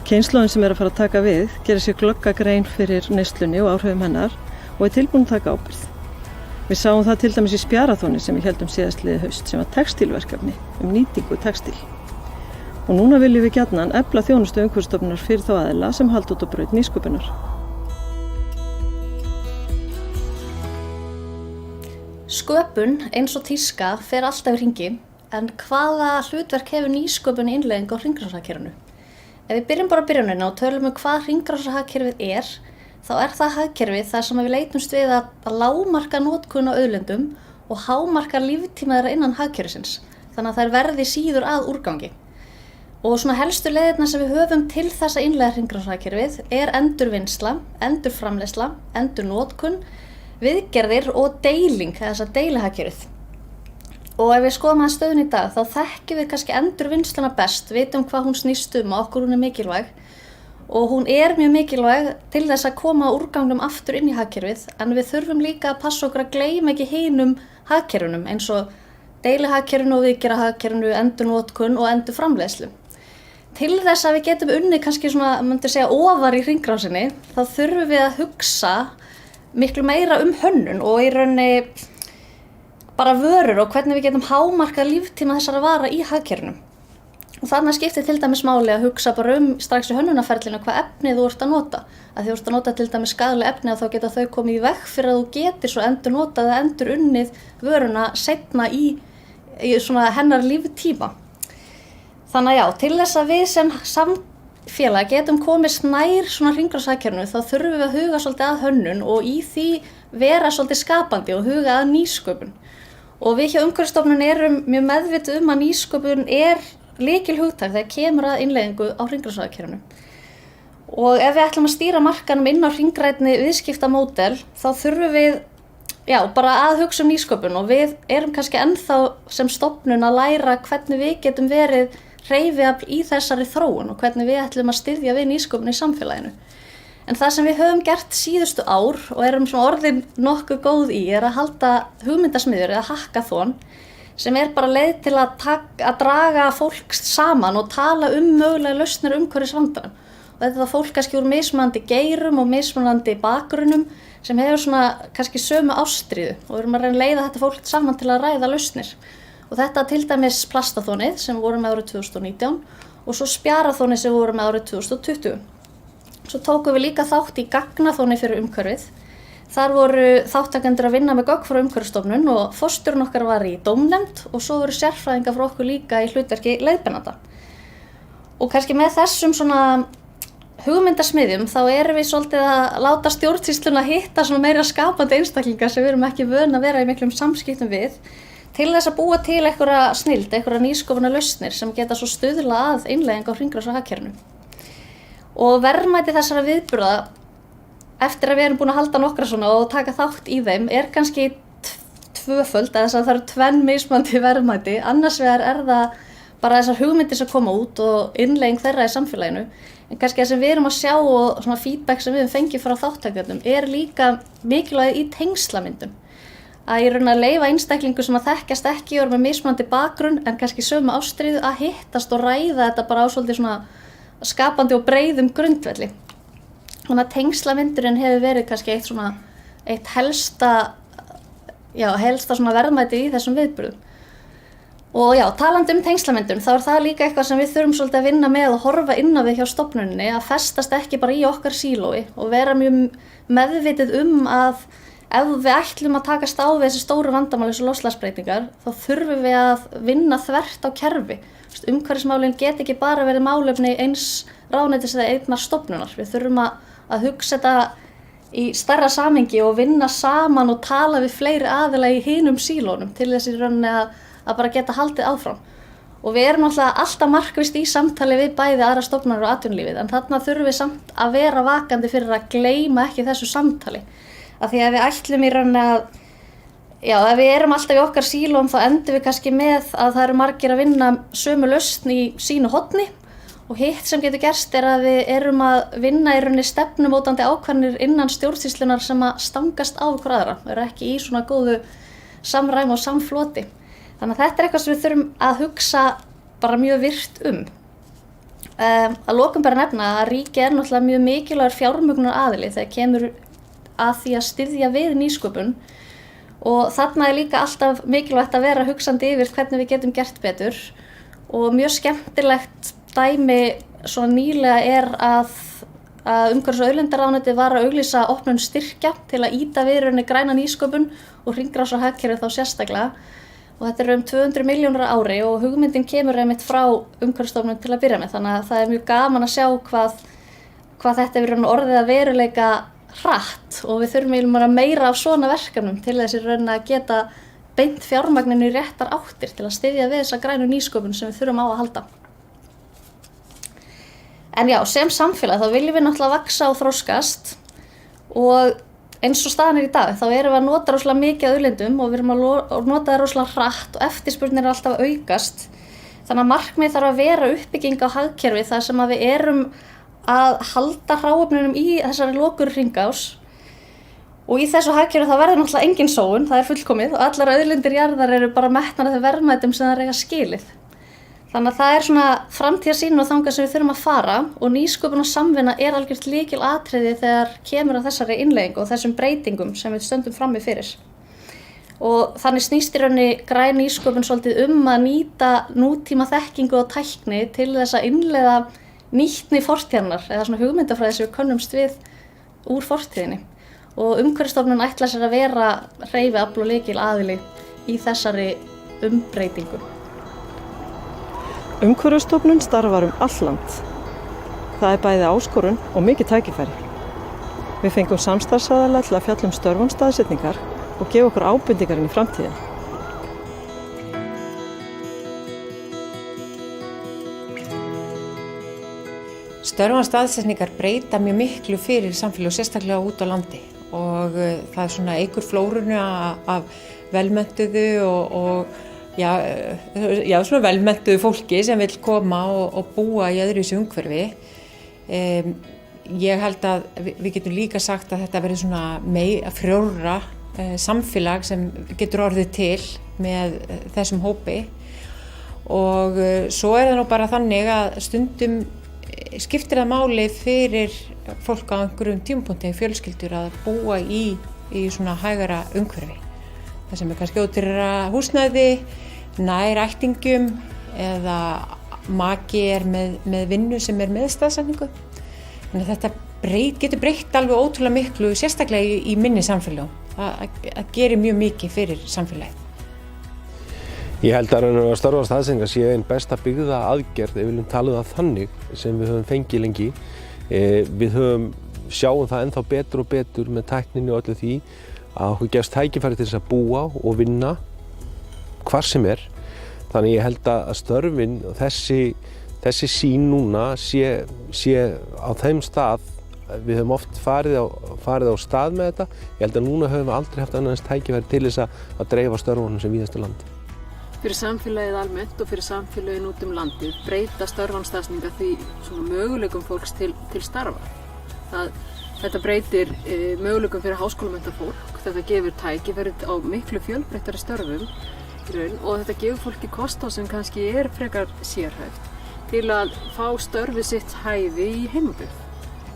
Kynslóðin sem er að fara að taka við gerir sér glögga grein fyrir neyslunni og áhrifum hennar og er tilbúin að taka ábyrgð. Við sáum það til dæmis í Spjaraþóni sem við héldum síðastliðið haust sem var textílverkefni nýtingu textíl. Og núna viljum við gjarnan efla þjónustu Umhverfisstofnunar fyrir þá aðila sem halda út á braut nýsköpunar. Sköpun eins og tíska fer alltaf í hringi, en hvaða hlutverk hefur nýsköpun í innleiðingu á hringrásarhagkerfinu? Ef við byrjum bara á byrjunina og tölum hvað hringrásarhagkerfið er, þá er það hagkerfið þar sem við leitumst við að lágmarka notkun á auðlindum og hámarka líftíma þeirra innan hagkerfisins, þannig að þær verði síður að úrgangi. Og svona helstu leiðirnar sem við höfum til þessa innleiða hringrásarhagkerfið er endurvinnsla, endurframleiðsla, endurnotkun, viðgerðir og deiling, þessa deilihagkerfið. Og ef við skoðum að stöðun í dag, þá þekkjum við kannski endurvinnsluna best, vitum hvað hún snýst um og okkur hún er mikilvæg. Og hún er mjög mikilvæg til þess að koma úrgangnum aftur inn í hagkerfið, en við þurfum líka að passa okkur að gleyma ekki hinum hagkerfunum, eins og deilihagkerfinu og viðgerðarhagkerfinu, endurnotkun og endurframleiðslu. Til þess að við getum unnið kannski svona, myndi segja, ofar í hringrásinni, þá þurfum við að hugsa miklu meira hönnun og í rauninni bara vörur og hvernig við getum hámarkað líftíma þessara vara í hagkerfinum. Og þarna skiptir til dæmis máli að hugsa bara strax í hönnunarferlinu hvað efnið þú ert að nota. Að þú ert að nota til dæmis skaðleg efni að þá geta þau komið í veg fyrir að þú getur svo endur notað eða endur unnið vöruna seinna í svona hennar líftíma. Þannig að já, til þess að við sem samfélag getum komist nær svona hringrásarhagkerfinu þá þurfum við að huga svolítið að hönnun og í því vera svolítið skapandi og huga að nýsköpun. Og við hjá Umhverfisstofnun erum mjög meðvituð að nýsköpun er lykilhugtak þegar kemur að innleiðingu á hringrásarhagkerfinu. Og ef við ætlum að stýra markanum inn á hringrænni viðskiptamódel þá þurfum við bara að hugsa um nýsköpun og við erum kannski ennþá sem stofnun að læra hvernig við getum verið hreyfiafl í þessari þróun og hvernig við ætlum að styðja við nýsköpun í samfélaginu. En það sem við höfum gert síðustu ár og erum svona orðin nokkuð góð í er að halda hugmyndasmiðjur eða hackathon sem er bara leið til að draga fólk saman og tala mögulega lausnir umhverfisvandanum. Og þetta er fólk kannski úr mismunandi geirum og mismunandi bakgrunnum sem hefur svona kannski sömu ástríðu og við erum að reyna að leiða þetta fólk saman til að ræða lausnir. Og þetta til dæmis plastathonið sem vorum með árið 2019 og svo spjarathonið sem vorum með árið 2020. Svo tókum við líka þátt í gagnathoni fyrir umhverfið. Þar voru þáttakendur að vinna með gögn frá Umhverfisstofnun og forstjórinn okkar var í dómnefnd og svo voru sérfræðingar frá okkur líka í hlutverki leiðbeinanda. Og kannski með þessum svona hugmyndasmiðjum þá erum við svolítið að láta stjórnsýsluna hitta svona meira skapandi einstaklingar sem við erum ekki vön að vera í miklum samskiptum við til þess að búa til einhverja snilld, einhverja nýsköpunar lausnir sem geta svo stuðla að innleiðingu á hringrásarhagkerfinu. Og verðmæti þessara viðburða eftir að við erum búin að halda nokkra svona og taka þátt í þeim er kannski tvöföld, eða þess að það eru tvenn mismunandi verðmæti. Annars vegar það bara þessar hugmyndir sem koma út og innleiðing þeirra í samfélaginu. En kannski það sem við erum að sjá og svona feedback sem við höfum fengið frá þáttakendum er líka mikilvægið í tengslamyndum. Að ég raun að leyfa einstaklingu sem að þekkjast ekki og eru með mismunandi bakgrunn en kannski sömu ástríðu að hittast og ræða þetta bara á svolítið svona skapandi og breiðum grundvelli. Þannig að tengslamyndurinn hefur verið kannski eitt helsta svona verðmæti í þessum viðburðum. Og já, talandi tengslamyndun, þá það líka eitthvað sem við þurfum svolítið að vinna með og horfa inn á við hjá stofnuninni, að festast ekki bara í okkar sílói og vera mjög meðvitið að ef við ætlum að takast á við þessi stóru vandamál eins og loftslagsbreytingar, þá þurfum við að vinna þvert á kerfi. Umhverfismálin get ekki bara verið málefni eins ráðuneytis eða einnar stofnunar. Við þurfum að hugsa þetta í stærra samhengi og vinna saman og tala við fleiri aðila í hinum sílónum til þess í rauninni að bara geta haldið áfram. Og við erum náttúrulega alltaf markvisst í samtali við bæði aðra stofnunar og atvinnulífið, en þarna þurfum við samt að vera vakandi fyrir að gleyma ekki þessu samtali. Af því að við ætlum í rauninni ef við erum alltaf í okkar sílóm þá endum við kannski með að það eru margir að vinna sömu lausn í sínu horni og hitt sem getur gerst er að við erum að vinna í rauninni stefnumótandi ákvarðanir innan stjórnsýslunnar sem að stangast á ykkur aðra, eru ekki í svona góðu samræmi og samfloti. Þannig að þetta er eitthvað sem við þurfum að hugsa bara mjög virt Að lokum bara nefna að ríkið er náttúrulega mjög mikilvægur fjármögnunar aðili þegar kemur að því að styðja við nýsköpun og þarna er líka alltaf mikilvægt að vera hugsandi yfir hvernig við getum gert betur og mjög skemmtilegt dæmi svona nýlega er að Umhverfis- og auðlindaráðuneytið var að auglýsa opnun styrkja til að ýta við rauninni græna nýsköpun og hringrásarhagkerfið þá sérstaklega. Og þetta er 200 milljónir á ári og hugmyndin kemur einmitt frá Umhverfisstofnun til að byrja með. Þannig að það er mjög gaman að sjá hvað þetta er orðið að veruleika hratt og við þurfum meira af svona verkefnum til þess að geta beint fjármagninu í réttar áttir til að styðja við þessa grænu nýsköpun sem við þurfum á að halda. En já, sem samfélag þá viljum við náttúrulega vaxa og þroskast og eins og staðan í dag, þá erum við að nota rosalega mikið af auðlindum og við erum að nota það rosalega hratt og eftirspurnir er alltaf að aukast. Þannig að markmið þarf að vera uppbygging á hagkerfi þar sem að við erum að halda hráefnunum í þessari lokur hringás og í þessu hagkerfi þá verður náttúrulega engin sóun, það er fullkomið og allar auðlindir jarðar eru bara metnar af þeim verðmætum sem það eiga skilið. Þannig að það er svona framtíðarsýn og þangað sem við þurfum að fara og nýsköpun og samvinna er algjört lykilatriði þegar kemur að þessari innleiðingu og þessum breytingum sem við stöndum frammi fyrir. Og þannig snýst í rauninni græn nýsköpun svolítið að nýta nútíma þekkingu og tækni til þess að innleiða nýtni fortíðarinnar eða svona hugmyndafræði sem við könnumst við úr fortíðinni. Og Umhverfisstofnun ætlar sér að vera hreyfiafl og lykilaðili í þessari umbreytingu. Umhverfisstofnun starfar all land. Það er bæði áskorun og mikið tækifæri. Við fengum samstarfsaðila til að fjalla störf staðsetningar og gefa okkur ábendingar inn í framtíðina. Störf staðsetningar breyta mjög miklu fyrir samfélag og sérstaklega út á landi og það er svona eykur flórunu af velmenntuðu og svona velmenntuðu fólki sem vill koma og búa í öðruvísi umhverfi. ég held að við getum líka sagt að þetta verður svona frjórra samfélag sem getur orðið til með þessum hópi og svo það nú bara þannig að stundum skiptir það máli fyrir fólk á einhverjum tímapunkti fjölskyldur að búa í svona hægara umhverfi. Það sem kannski ódýrara húsnæði, nær ættingjum eða maki með vinnu sem með staðsetningu. Þannig að þetta getur breytt alveg ótrúlega miklu, sérstaklega í minni samfélögum. Það gerir mjög mikið fyrir samfélagið. Ég held að störf staðsetningar sé einn besta byggða aðgerð, ef við viljum tala það þannig, sem við höfum fengið lengi. Við sjáum það ennþá betur og betur með tækninni og öllu því að okkur gefst tækifæri til þess að búa og vinna hvar sem er. Þannig ég held að störfin, þessi sýn núna sé á þeim stað. Við höfum oft farið á stað með þetta. Ég held að núna höfum við aldrei haft annars tækifæri til þess að dreifa störfunum sem víðast land. Fyrir samfélagið almennt og fyrir samfélagin út landið breyta störfanstaðsetningar því möguleikum fólks til starfa. Þetta breytir möguleikum fyrir háskólamenntað fólk, þetta gefur tækifæri á miklu fjölbreyttari störfum og þetta gefur fólki kost á sem kannski frekar sérhæft til að fá störfið sitt hæfi í heimabyggð.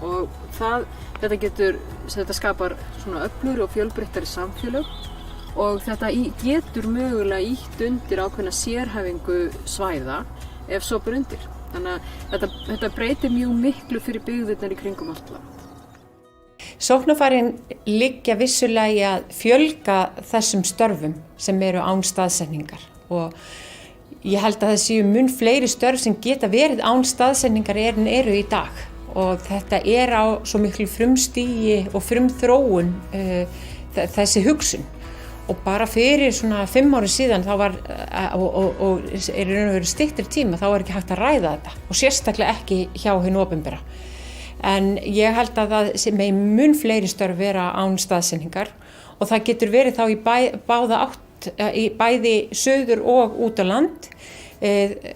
Og þetta skapar svona öflugri og fjölbreyttari samfélög og þetta getur mögulega ýtt undir ákveðna sérhæfingu svæða ef svo ber undir. Þannig að þetta breytir mjög miklu fyrir byggðirnar í kringum allt land. Sóknarfærin liggja vissulega í að fjölga þessum störfum sem eru án staðsetningar og ég held að það séu mun fleiri störf sem geta verið án staðsetningar en eru í dag og þetta á svo miklu frumstigi og frumþróun þessi hugsun. Og bara fyrir svona 5 ári síðan þá var, og í raun og veru styttri tíma, þá ekki hægt að ræða þetta og sérstaklega ekki hjá hinu opinbera. En ég held að það sem mun fleiri störf vera án staðsetningar og það getur verið þá í báða átt, í bæði suður og út á land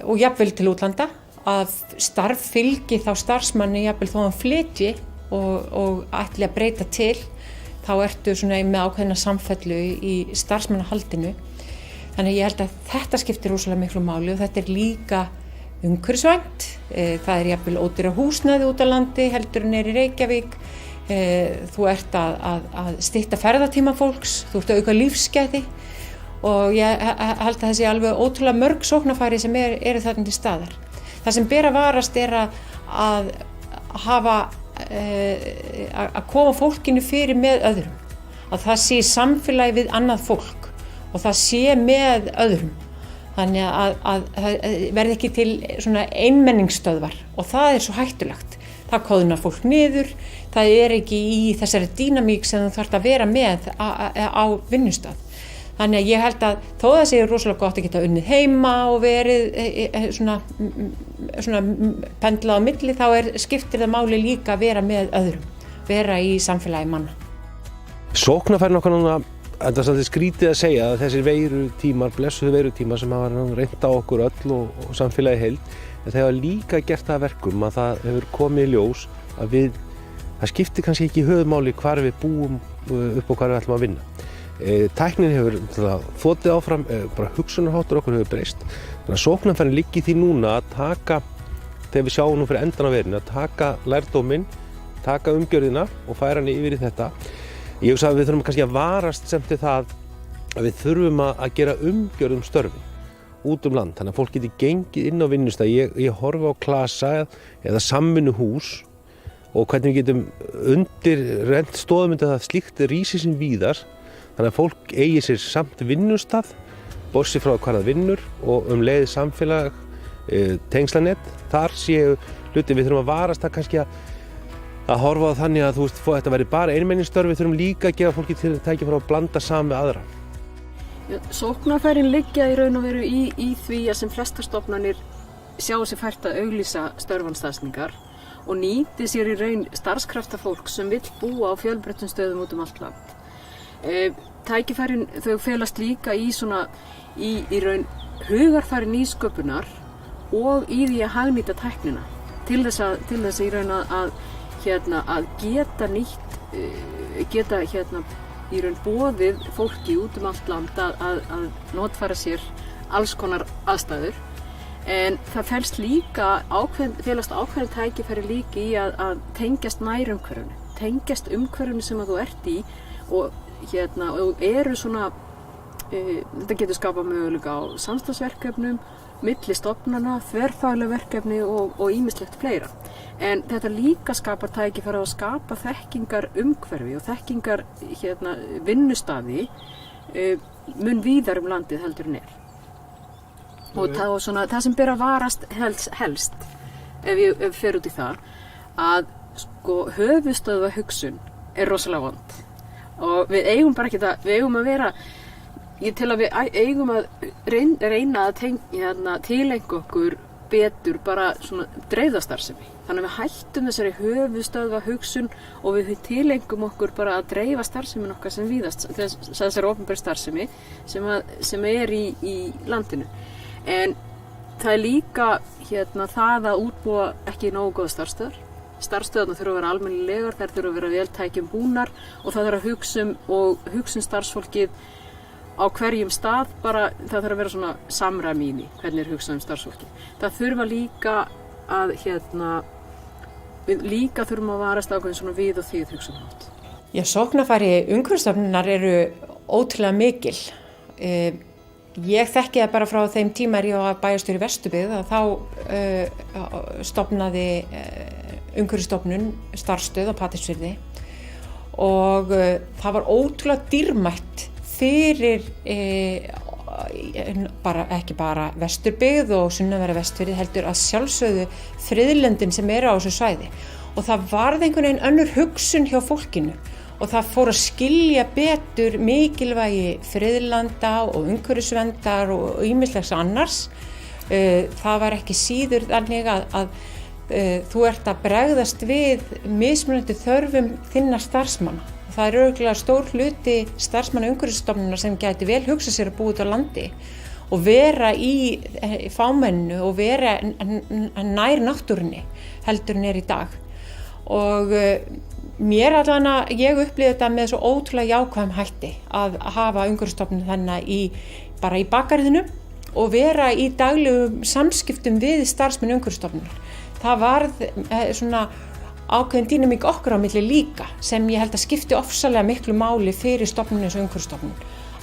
og jafnvel til útlanda, að starf fylgi þá starfsmanni jafnvel þó hann flytji og ætli að breyta til. Þá ertu svona með ákveðna samfellu í starfsmannahaldinu. Þannig ég held að þetta skiptir rosalega miklu máli og þetta líka umhverfisvænt. Það jafnvel ódýrara húsnæði út á landi heldur en í Reykjavík. Þú ert að stytta ferðatíma fólks, þú ert að auka lífsgæði og ég held að það sé alveg ótrúlega mörg sóknarfæri sem eru þarna til staðar. Það sem ber að varast að hafa að koma fólkinu fyrir með öðrum, að það sé samfélagi við annað fólk og það sé með öðrum, þannig að verði ekki til svona einmenningsstöðvar og það svo hættulegt. Það kóðnar fólk niður, það ekki í þessari dýnamík sem þú þarft að vera með á vinnustað. Þannig að ég held að þó það sé rosalega gott að geta unnið heima og verið svona pendlað á milli, þá skiptir það máli líka að vera með öðrum, vera í samfélagi manna. Sóknarfærin okkar núna, þetta er svolítið skrítið að segja að þessir veirutímar, blessuðu veirutímar sem hafa reynt á okkur öll og samfélagi heild, en það hefur líka gert það verkum að það hefur komið í ljós að það skiptir kannski ekki höfuðmáli hvar við búum upp og hvar við ætlum að vinna. Tæknin hefur þotið áfram, bara hugsunarháttur okkur hefur breyst. Þannig að sóknarfærin liggi því núna að taka, þegar við sjáum nú fyrir endan á verinu, að taka lærdóminn, taka umgjörðina og færa hann yfir í þetta. Ég hugsa að við þurfum kannski að varast sem til það að við þurfum að gera umgjörð störfin út land. Þannig að fólk geti gengið inn á vinnustað. Ég horfi á klasa eða samvinnuhús og hvernig við getum rennt stoðum undir það slíkt rísi sem víðar. Þannig að fólk eigi sér samt vinnustað, borsi frá hvar það vinnur og leið samfélag, tengslanett. Þar séu hluti, við þurfum að varast það kannski að horfa á þannig að þetta verði bara einmenningsstörf, við þurfum líka að gefa fólki til tækifæri að blanda saman með aðra. Sóknarfærin liggja í raun og veru í því að sem flestar stofnanir sjá sér fært að auglýsa störfanstaðsetningar og nýti sér í raun starfskrafta fólk sem vill búa á fjölbreyttum stöðum út allt land. Tækifærin þau felast líka í raun hugarfæri nýsköpunar og í því að hagnýta tæknina til þess í raun að að geta nýtt, geta í raun boðið fólki út allt land að notfæra sér alls konar aðstæður. En það felst ákveðin tækifæri líka í að tengjast nærumhverfinu, tengjast umhverfinu sem að þú ert í og eru svona, þetta getur skapað möguleika á samstarfsverkefnum, milli stofnana, þverfagleg verkefni og ýmislegt fleira. En þetta líka skapar tækifæri að skapa þekkingar umhverfi og þekkingar vinnustaði mun víðar landið heldur en Og það sem ber að varast helst ef ég fer út í það, að höfuðstöðva hugsun rosalega vond. Og við eigum bara ekki það, við eigum að vera, ég tel að við eigum að reyna að tileinka okkur betur bara svona dreifðastarfsemi. Þannig að við hættum þessari höfuðstöðva hugsun og við tileinkum okkur bara að dreifa starfsemin okkar sem víðast, þessari opinber starfsemi sem í landinu. En það líka það að útbúa ekki nógu góða starfsstöðvar. Starfsstöðvarnar þurfa að vera almennilegar, þær þurfa að vera vel tækjum búnar og það þarf að hugsa starfsfólkið á hverjum stað, það þarf að vera svona samræmi í því, hvernig hugsað starfsfólkið. Það þurfa líka að við líka þurfum að varast ákveðin svona við og þið hugsunarhátt. Já, sóknarfæri umhverfisstofnunar eru ótrúlega mikil. Ég þekki það bara frá þeim tíma ég var bæjarstjóri í Vesturbyggð að þá stofnaði umhverfisstofnun starfsstöð á Patreksfirði og það var ótrúlega dýrmætt fyrir ekki bara Vesturbyggð og sunnanverða Vestfirði heldur að sjálfsögðu friðlöndin sem eru á þessu svæði og það varð einhvern veginn önnur hugsun hjá fólkinu og það fór að skilja betur mikilvægi friðlanda og umhverfisverndar og ýmislegs annars. Það var ekki síður þannig að þú ert að bregðast við mismunandi þörfum þinna starfsmanna. Það er örugglega stór hluti starfsmanna umhverfisstofnunar sem gæti vel hugsað sér að búa út á landi og vera í fámennu og vera nær náttúrunni heldur en í dag. Og mér ég upplifði þetta með svo ótrúlega jákvæðum hætti að hafa umhverfisstofnun þannig bara í bakgarðinu og vera í daglegum samskiptum við starfsmenn umhverfisstofnunar. Það varð svona ákveðin dýnamík okkar á milli líka sem ég held að skipti ofsalega miklu máli fyrir stofnun eins og umhverfisstofnun.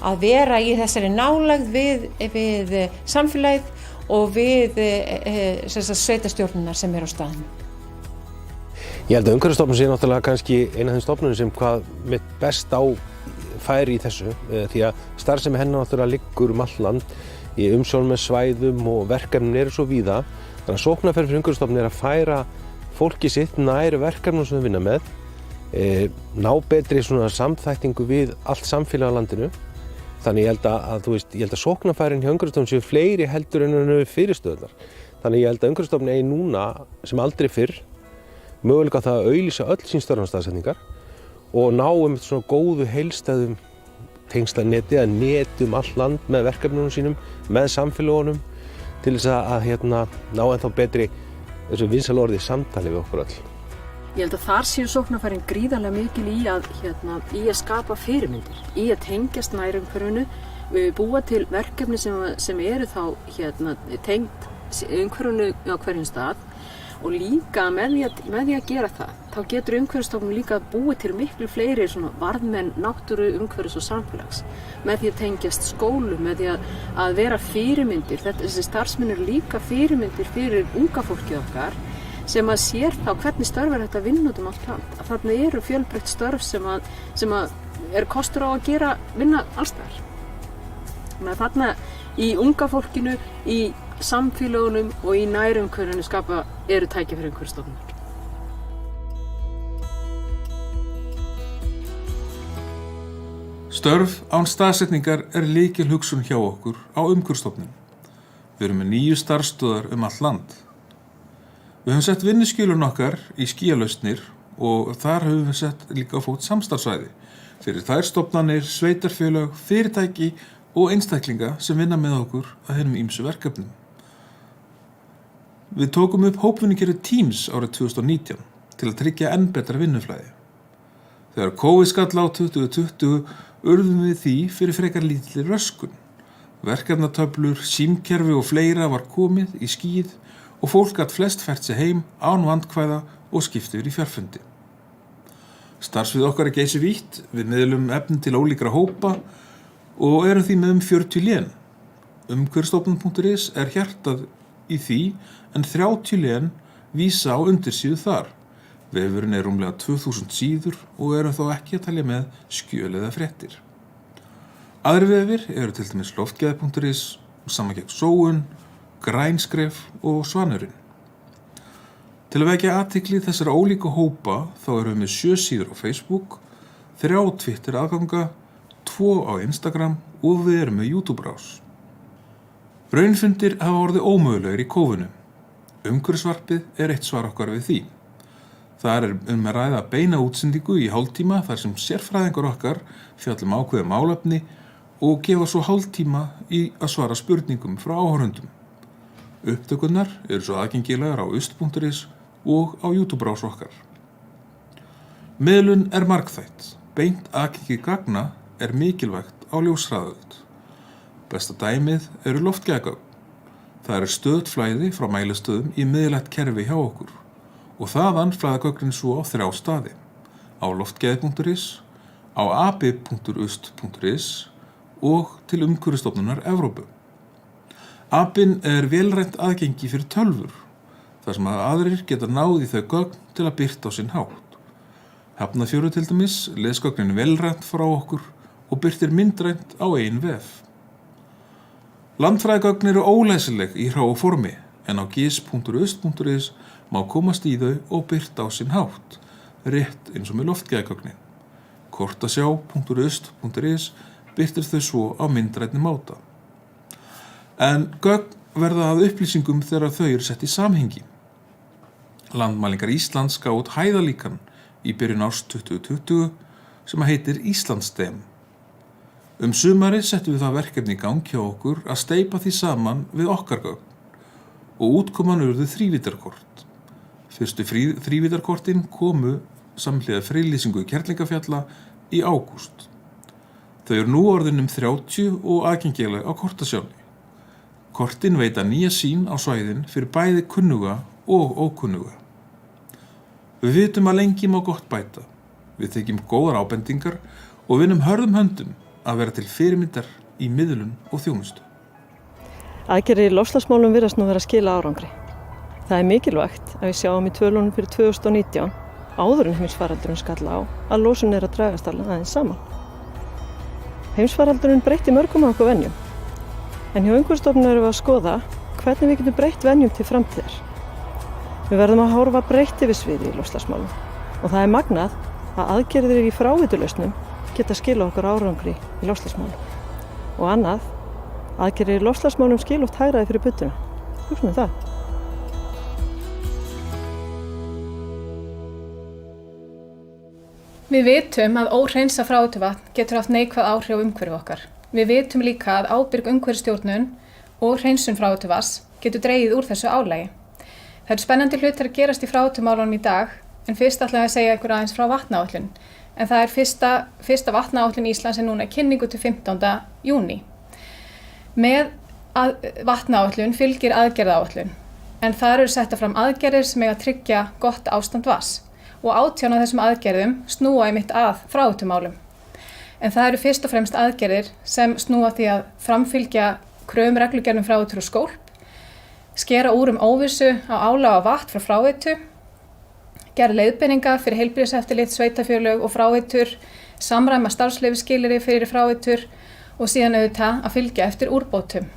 Að vera í þessari nálægð við samfélagið og við sveitarstjórnirnar sem eru á staðnum. Ég held að umhverfisstofnun sé náttúrulega kannski eina af þeim stofnunum sem hvað mitt best á færi í þessu því að starfsemi hennar náttúrulega liggur allt land í umsjón með svæðum og verkefnin eru svo víða. Þannig að sóknarfæri fyrir umhverfisstofnun að færa fólki sitt nær verkefnum sem þau vinna með, ná betri svona samþættingu við allt samfélag á landinu. Þannig ég held að sóknarfærin hjá umhverfisstofnun séu fleiri heldur en fyrirstöðurnar. Þannig ég held að umhverfisstofnun eigi núna sem aldrei fyrr möguleika það að auglýsa öll sín störfanstaðsetningar og ná svona góðu heildstæðum tengslanetti að netum all land með verkefnunum sínum, með samfélagunum til þess að ná ennþá betri þessu vinsalorði samtali við okkur öll. Ég held að þar séu sóknarfærin gríðarlega mikil í að skapa fyrirmyndir, í að tengjast nærumhverfinu, búa til verkefni sem eru þá tengt umhverfinu á hverjum stað og líka með því að gera það, þá getur umhverfisstofnun líka búið til miklu fleiri svona varðmenn náttúru, umhverfis og samfélags með því að tengjast skólu, með því að vera fyrirmyndir. Þessi starfsmenn eru líka fyrirmyndir fyrir unga fólkið okkar sem að sér þá hvernig störf er hægt að vinna út allt land. Þarna eru fjölbreytt störf sem er kostur á að vinna alls þar. Þannig að þarna í unga fólkinu, í samfélagunum og í nærumhverfinu eru tækifæri umhverfisstofnunar. Störf án staðsetningar lykil hugsun hjá okkur á umhverfisstofnun. Við erum með 9 starfsstöðvar allt land. Við höfum sett vinnuskjölun okkar í skýjalausnir og þar höfum við sett líka á fót samstarfssvæði fyrir þær stofnanir, sveitarfélög, fyrirtæki og einstaklinga sem vinna með okkur að hinum ýmsu verkefnum. Við tókum upp hópvinnukerfi Teams árið 2019 til að tryggja enn betra vinnuflæði. Þegar COVID skall á 2020 urðum við því fyrir frekar lítilli röskun. Verkefnatöflur, símkerfi og fleira var komið í skíð og fólk gat flest fært sig heim án vandkvæða og skipt yfir í fjarfundi. Starfsvið okkar geysivítt, við miðlum efni til ólíkra hópa og erum því með 40 lén. Umhverfisstofnun.is hjartað í því en 30 lén vísa á undirsíðu þar. Vefurinn rúmlega 2000 síður og erum þó ekki að telja með skjöl eða fréttir. Aðrir vefir eru til dæmis loftgæði.is, Saman gegn sóun, Grænskref og Svanurinn. Til að vekja athygli þessara ólíku hópa þá erum við með 7 síður á Facebook, 3 Twitter aðganga, 2 á Instagram og við erum með YouTube-rás. Raunfundir hafa orðið ómögulegir í kófinu. Umhverfisvarpið eitt svar okkar við því. Þar að ræða beina útsendingu í hálftíma þar sem sérfræðingar okkar fjallum ákveðið málefni og gefa svo hálftíma í að svara spurningum frá áhorfendum. Upptökurnar eru svo aðgengilegar á ust.is og á YouTube-rás okkar. Miðlun margþætt. Beint aðgengi gagna mikilvægt á ljóshraðaöld. Besta dæmið eru loftgæðagögn. Það stöðugt flæði frá mælistöðum í miðlægt kerfi hjá okkur og þaðan flæða gögnin svo á 3 staði. Á loftgæði.is, á ab.ust.is og til Umhverfisstofnunar Evrópu. ABIN velrænt aðgengi fyrir tölvur, þar sem að aðrir geta náð í þau gögn til að birta á sinn hátt. Hafnarfjörður til dæmis les gögnin velrænt frá okkur og birtir myndrænt á eigin vef. Landfræðigögn eru ólæsileg í hráu formi en á gis.ust.is má komast í þau og birta á sinn hátt, rétt eins og með loftgæðagögnin. Kortasjá.ust.is birtir þau svo á myndrænni máta. En gögn verða að upplýsingum þegar þau sett í samhengi. Landmælingar Íslands gaf út hæðalíkan í byrjun árs 2020 sem heitir Íslandsdem. Sumarið settum við það verkefni í gang hjá okkur að steypa því saman við okkar gögn og útkoman urðu þrívíddarkort. Fyrstu þrívíddarkortin komu samhliða friðlýsingu Kerlingafjalla í ágúst. Þau eru nú orðin 30 og aðgengileg á kortasjánni. Kortin veita nýja sýn á svæðin fyrir bæði kunnuga og ókunnuga. Við vitum að lengi má gott bæta. Við þykjum góðar ábendingar og vinnum hörðum höndum að vera til fyrirmyndar í miðlun og þjónustu. Aðgerðir í loftslagsmálum virðast nú vera að skila árangri. Það mikilvægt að við sjáum í tölunum fyrir 2019 áður en heimsfaraldurinn skall á að losun að dragast aðeins saman. Heimsfaraldurinn breytti mörgum af okkur venjum. En hjá Umhverfisstofnun erum við að skoða hvernig við getum breytt venjum til framtíðar. Við verðum að horfa breytt yfir sviði í loftslagsmálum og það magnað að aðgerðir í frávitulausnum geta skila okkur árangri í loftslagsmálum. Og annað, aðgerðir í loftslagsmálum skila oft hagræði fyrir budduna. Hugsum það. Við vitum að óhreinsa fráveituvatn getur haft neikvæð áhrif á umhverfi okkar. Við vitum líka að ábyrg umhverfisstjórnun og hreinsun fráveituvatns getur dregið úr þessu álagi. Það eru spennandi hlutir að gerast í fráveitumálunum í dag, en fyrst ætla ég að segja ykkur aðeins frá vatnaáætlun. En það fyrsta vatnaáætlun Íslands núna í kynningu til 15. júní. Með vatnaáætlun fylgir aðgerðaáætlun, en þar eru settar fram aðgerðir sem eiga að tryggja gott ástand vatns og 18 af þessum aðgerðum snúa einmitt að fráveitumálum. En það eru fyrst og fremst aðgerðir sem snúa því að framfylgja kröfum reglugerðum fráveitur og skólp, skera úr óvissu á álag á vatn frá fráveitu, gera leiðbeininga fyrir heilbrigðiseftirlit, sveitarfélög og fráveitur, samræma starfsleyfisskilyrði fyrir fráveitur og síðan auðvitað að fylgja eftir úrbótum.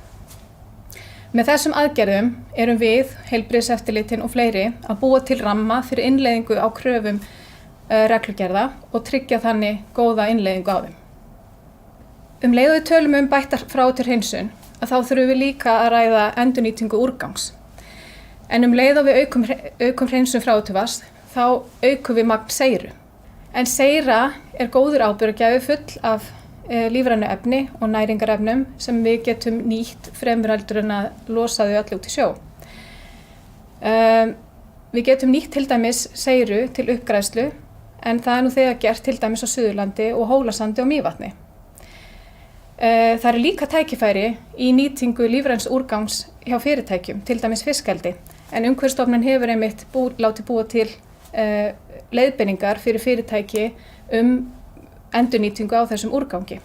Með þessum aðgerðum erum við, heilbrigðiseftirlitin og fleiri, að búa til ramma fyrir innleiðingu á kröfum reglugerða og tryggja þannig góða innleiðingu á þeim. Leið og við tölum bættar fráveiturhreinsun, að þá þurfum við líka að ræða endurnýtingu úrgangs. En leið og við aukum hreinsun fráveituvatns, þá aukum við magn seyru. En seyra góður áburðargjafi full af lífrænu efni og næringarefnum sem við getum nýtt fremur heldur en að losa þau öll út í sjó. Við getum nýtt til dæmis seyru til uppgræðslu en það nú þegar gert til dæmis á Suðurlandi og Hólasandi og Mývatni. Það eru líka tækifæri í nýtingu lífræns úrgangs hjá fyrirtækjum, til dæmis fiskeldi, en Umhverfisstofnun hefur einmitt látið búa til leiðbeiningar fyrir fyrirtæki endurnýtingu á þessum úrgangi.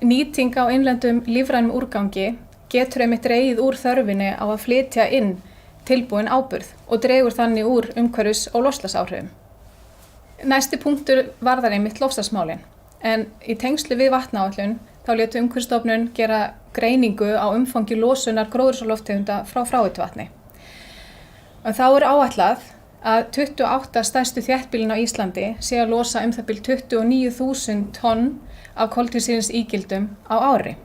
Nýting á innlendum lífrænum úrgangi getur einmitt dregið úr þörfinni á að flytja inn tilbúin áburð og dregur þannig úr umhverfis- og loftslagsáhrifum. Næsti punktur varðar einmitt loftslagsmálin, en í tengslu við vatnaáætlun þá létu Umhverfisstofnun gera greiningu á umfangi losunar gróðurhúsalofttegunda frá fráveituvatni. Þá áætlað að 28 stærstu þéttbýlin á Íslandi sé að losa það bil 29.000 tonn af koltvísýringsígildum á ári.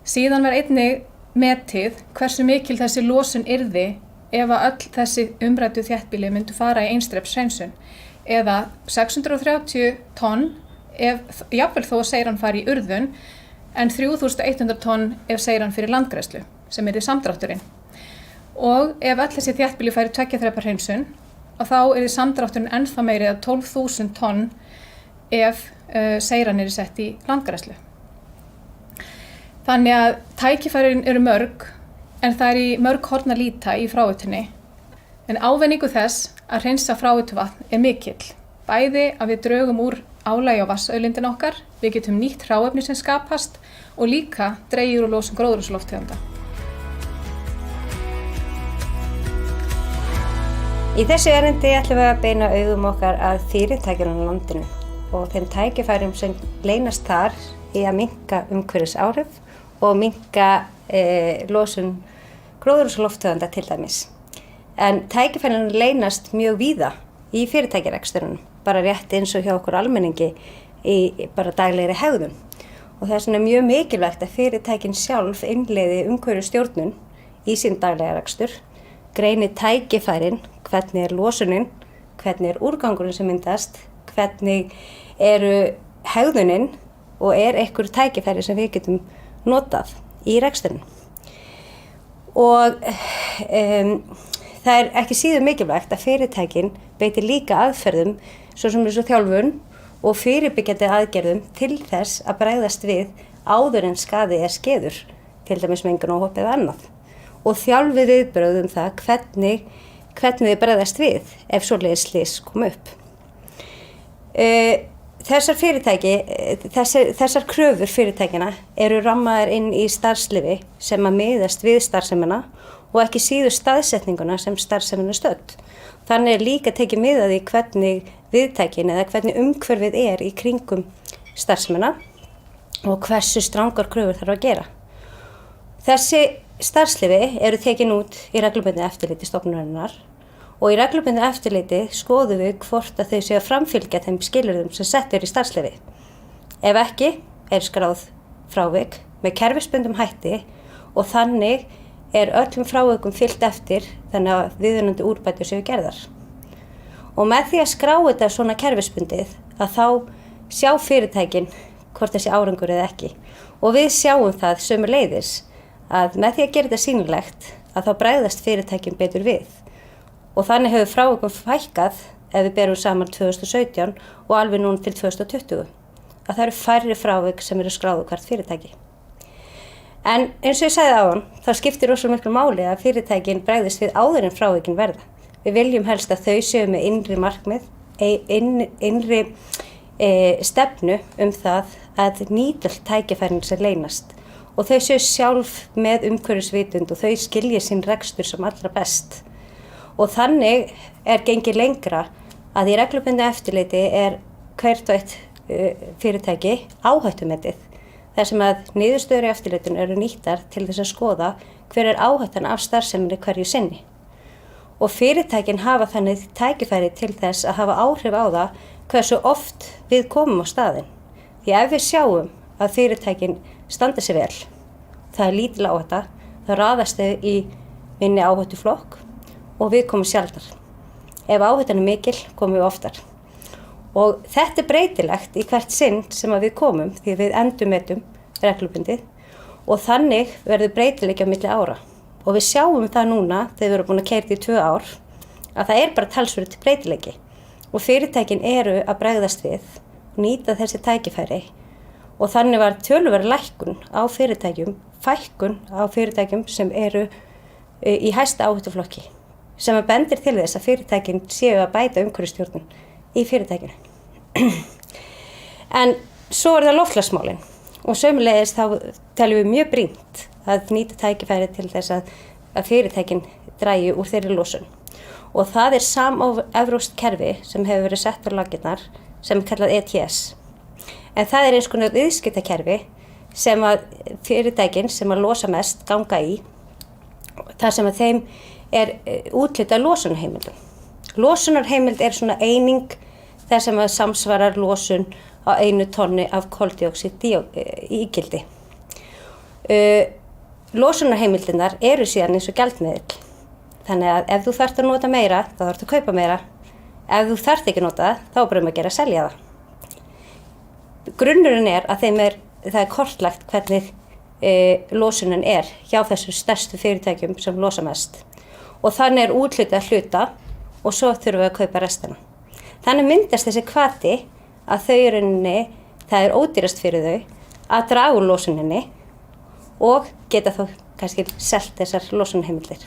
Síðan var einnig metið hversu mikil þessi losun yrði ef að öll þessi umræddu þéttbýli myndu fara í einstreps-hreinsun, eða 630 tonn jafnvel þó að seyran fari í urðun, en 3.100 tonn ef seyran fyrir landgræðslu, sem yrði samdrátturinn. Og ef öll þessi þéttbýli færi 2 þrepa hreinsun, þá yrði samdrátturinn ennþá meiri eða 12.000 tonn ef seyran yrði sett í landgræðslu. Þannig að tækifærin eru mörg, en það í mörg horn að líta í fráveitunni. En ávinningur þess að hreinsa fráveituvatn mikill. Bæði að við drögum úr álagi á vatnsauðlindin okkar, við getum nýtt hráefni sem skapast og líka dregið úr losun gróðurhúsalofttegunda. Í þessu erindi ætlum við að beina augum okkar að fyrirtækjunum á landinu og þeim tækifærum sem leynast þar í að minnka umhverfisáhrif og minnka losun gróðurhúsalofttegunda til dæmis. En tækifærin leynast mjög víða í fyrirtækjareksturinn, bara rétt eins og hjá okkur almenningi í bara daglegri hegðun. Og þess vegna mjög mikilvægt að fyrirtækin sjálf innleiði umhverfisstjórnun í sín daglega rekstur, greini tækifærin, hvernig losunin, hvernig úrgangurinn sem myndast, hvernig hegðunin og einhver tækifæri sem við getum notað í reksturinn. Og það ekki síður mikilvægt að fyrirtækin beiti líka aðferðum svo sem þessu þjálfun og fyrirbyggjandi aðgerðum til þess að bregðast við áður en skaði skeður, til dæmis mengunarhóp eða annað. Og þjálfið viðbrögð það hvernig við bregðast við ef svoleiðis slys kom upp. Þessar kröfur fyrirtækina eru rammaðar inn í starfsleyfi sem að miðast við starfsemina og ekki síður staðsetninguna sem starfsemin stödd. Þannig líka tekið mið af því hvernig viðtækin eða hvernig umhverfið í kringum starfsemina og hversu strangar kröfur þarf að gera. Þessi starfsleyfi eru tekin út í reglubundnu eftirliti stofnunarinnar og í reglubundnu eftirliti skoðum við hvort að þau séu að framfylgja þeim skilyrðum sem sett í starfsleyfi. Ef ekki skráð frávik með kerfisbundum hætti og þannig öllum frávikum fylgt eftir þannig að viðunandi úrbætur séu gerðar. Og með því að skrá þetta svona kerfisbundið að þá sjá fyrirtækin hvort þessi árangur eða ekki. Og við sjáum það sömuleiðis að með því að gera þetta sýnilegt að þá bregðast fyrirtækin betur við. Og þannig hefur frávikum fækkað ef við berum saman 2017 og alveg núna til 2020. Að það eru færri frávik sem eru skráðu hvert fyrirtæki. En eins og ég sagði áðan, þá skiptir rosalega miklu máli að fyrirtækin bregðist við áður en frávikin verða. Við viljum helst að þau séu með innri markmið, innri stefnu það að nýta tækifærin sem leynast. Og þau séu sjálf með umhverfisvitund og þau skilji sinn rekstur sem allra best. Og þannig gengið lengra að í reglubundnu eftirliti hvert og eitt fyrirtæki áhættumetið. Þar sem að niðurstöður í eftirlitinu eru nýttar til þess að skoða hver áhættan af starfseminni hverju sinni. Og fyrirtækin hafa þannig tækifæri til þess að hafa áhrif á það hversu oft við komum á staðinn. Því ef við sjáum að fyrirtækin standa sig vel, það lítil áhætta, þá raðast þau í minni áhættuflokk og við komum sjaldnar. Ef áhættan mikil, komum við oftar. Og þetta breytilegt í hvert sinn sem að við komum því við endurmetum reglubundið og þannig verður breytileiki á milli ára. Og við sjáum það núna þegar við erum búin að keyra í 2 ár að það bara talsverður breytileiki og fyrirtækin eru að bregðast við, nýta þessi tækifæri og þannig var töluverð lækkun á fyrirtækjum, fækkun á fyrirtækjum sem eru í hæsta áhættuflokki sem bendir til þess að fyrirtækin séu að bæta umhverfisstjórnun í fyrirtækinu. En svo það loftslagsmálin og sömuleiðis þá teljum við mjög brýnt að nýta tækifæri til þess að fyrirtækin dragi úr þeirri losun. Og það samevrópskt kerfi sem hefur verið sett á laggirnar sem kallað ETS. En það eins konar viðskiptakerfi sem að fyrirtækin sem að losa mest ganga í, þar sem að þeim úthlutað losunarheimildum. Losunarheimild svona eining þar sem að samsvarar losun á 1 tonni af koldíoxíð ígildi. Losunarheimildirnar eru síðan eins og gjaldmiðill. Þannig að ef þú þarft að nota meira, þá þarft að kaupa meira. Ef þú þarft ekki að nota það, þá bara að gera að selja það. Grunnurinn að það kortlagt hvernig losunin hjá þessum stærstu fyrirtækjum sem losa mest. Og þannig úthlutað hluta og svo þurfum við að kaupa restina. Þannig myndast þessi hvati að það ódýrast fyrir þau að draga úr losuninni og geta þá kannski selt þessar losunarheimildir.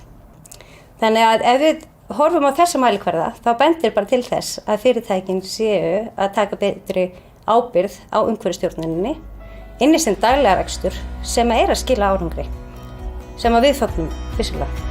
Þannig að ef við horfum á þessa mælikvarða þá bendir bara til þess að fyrirtækin séu að taka betri ábyrgð á umhverfisstjórnuninni inn í sinn daglega rekstur sem að skila árangri sem að við fögnum vissulega.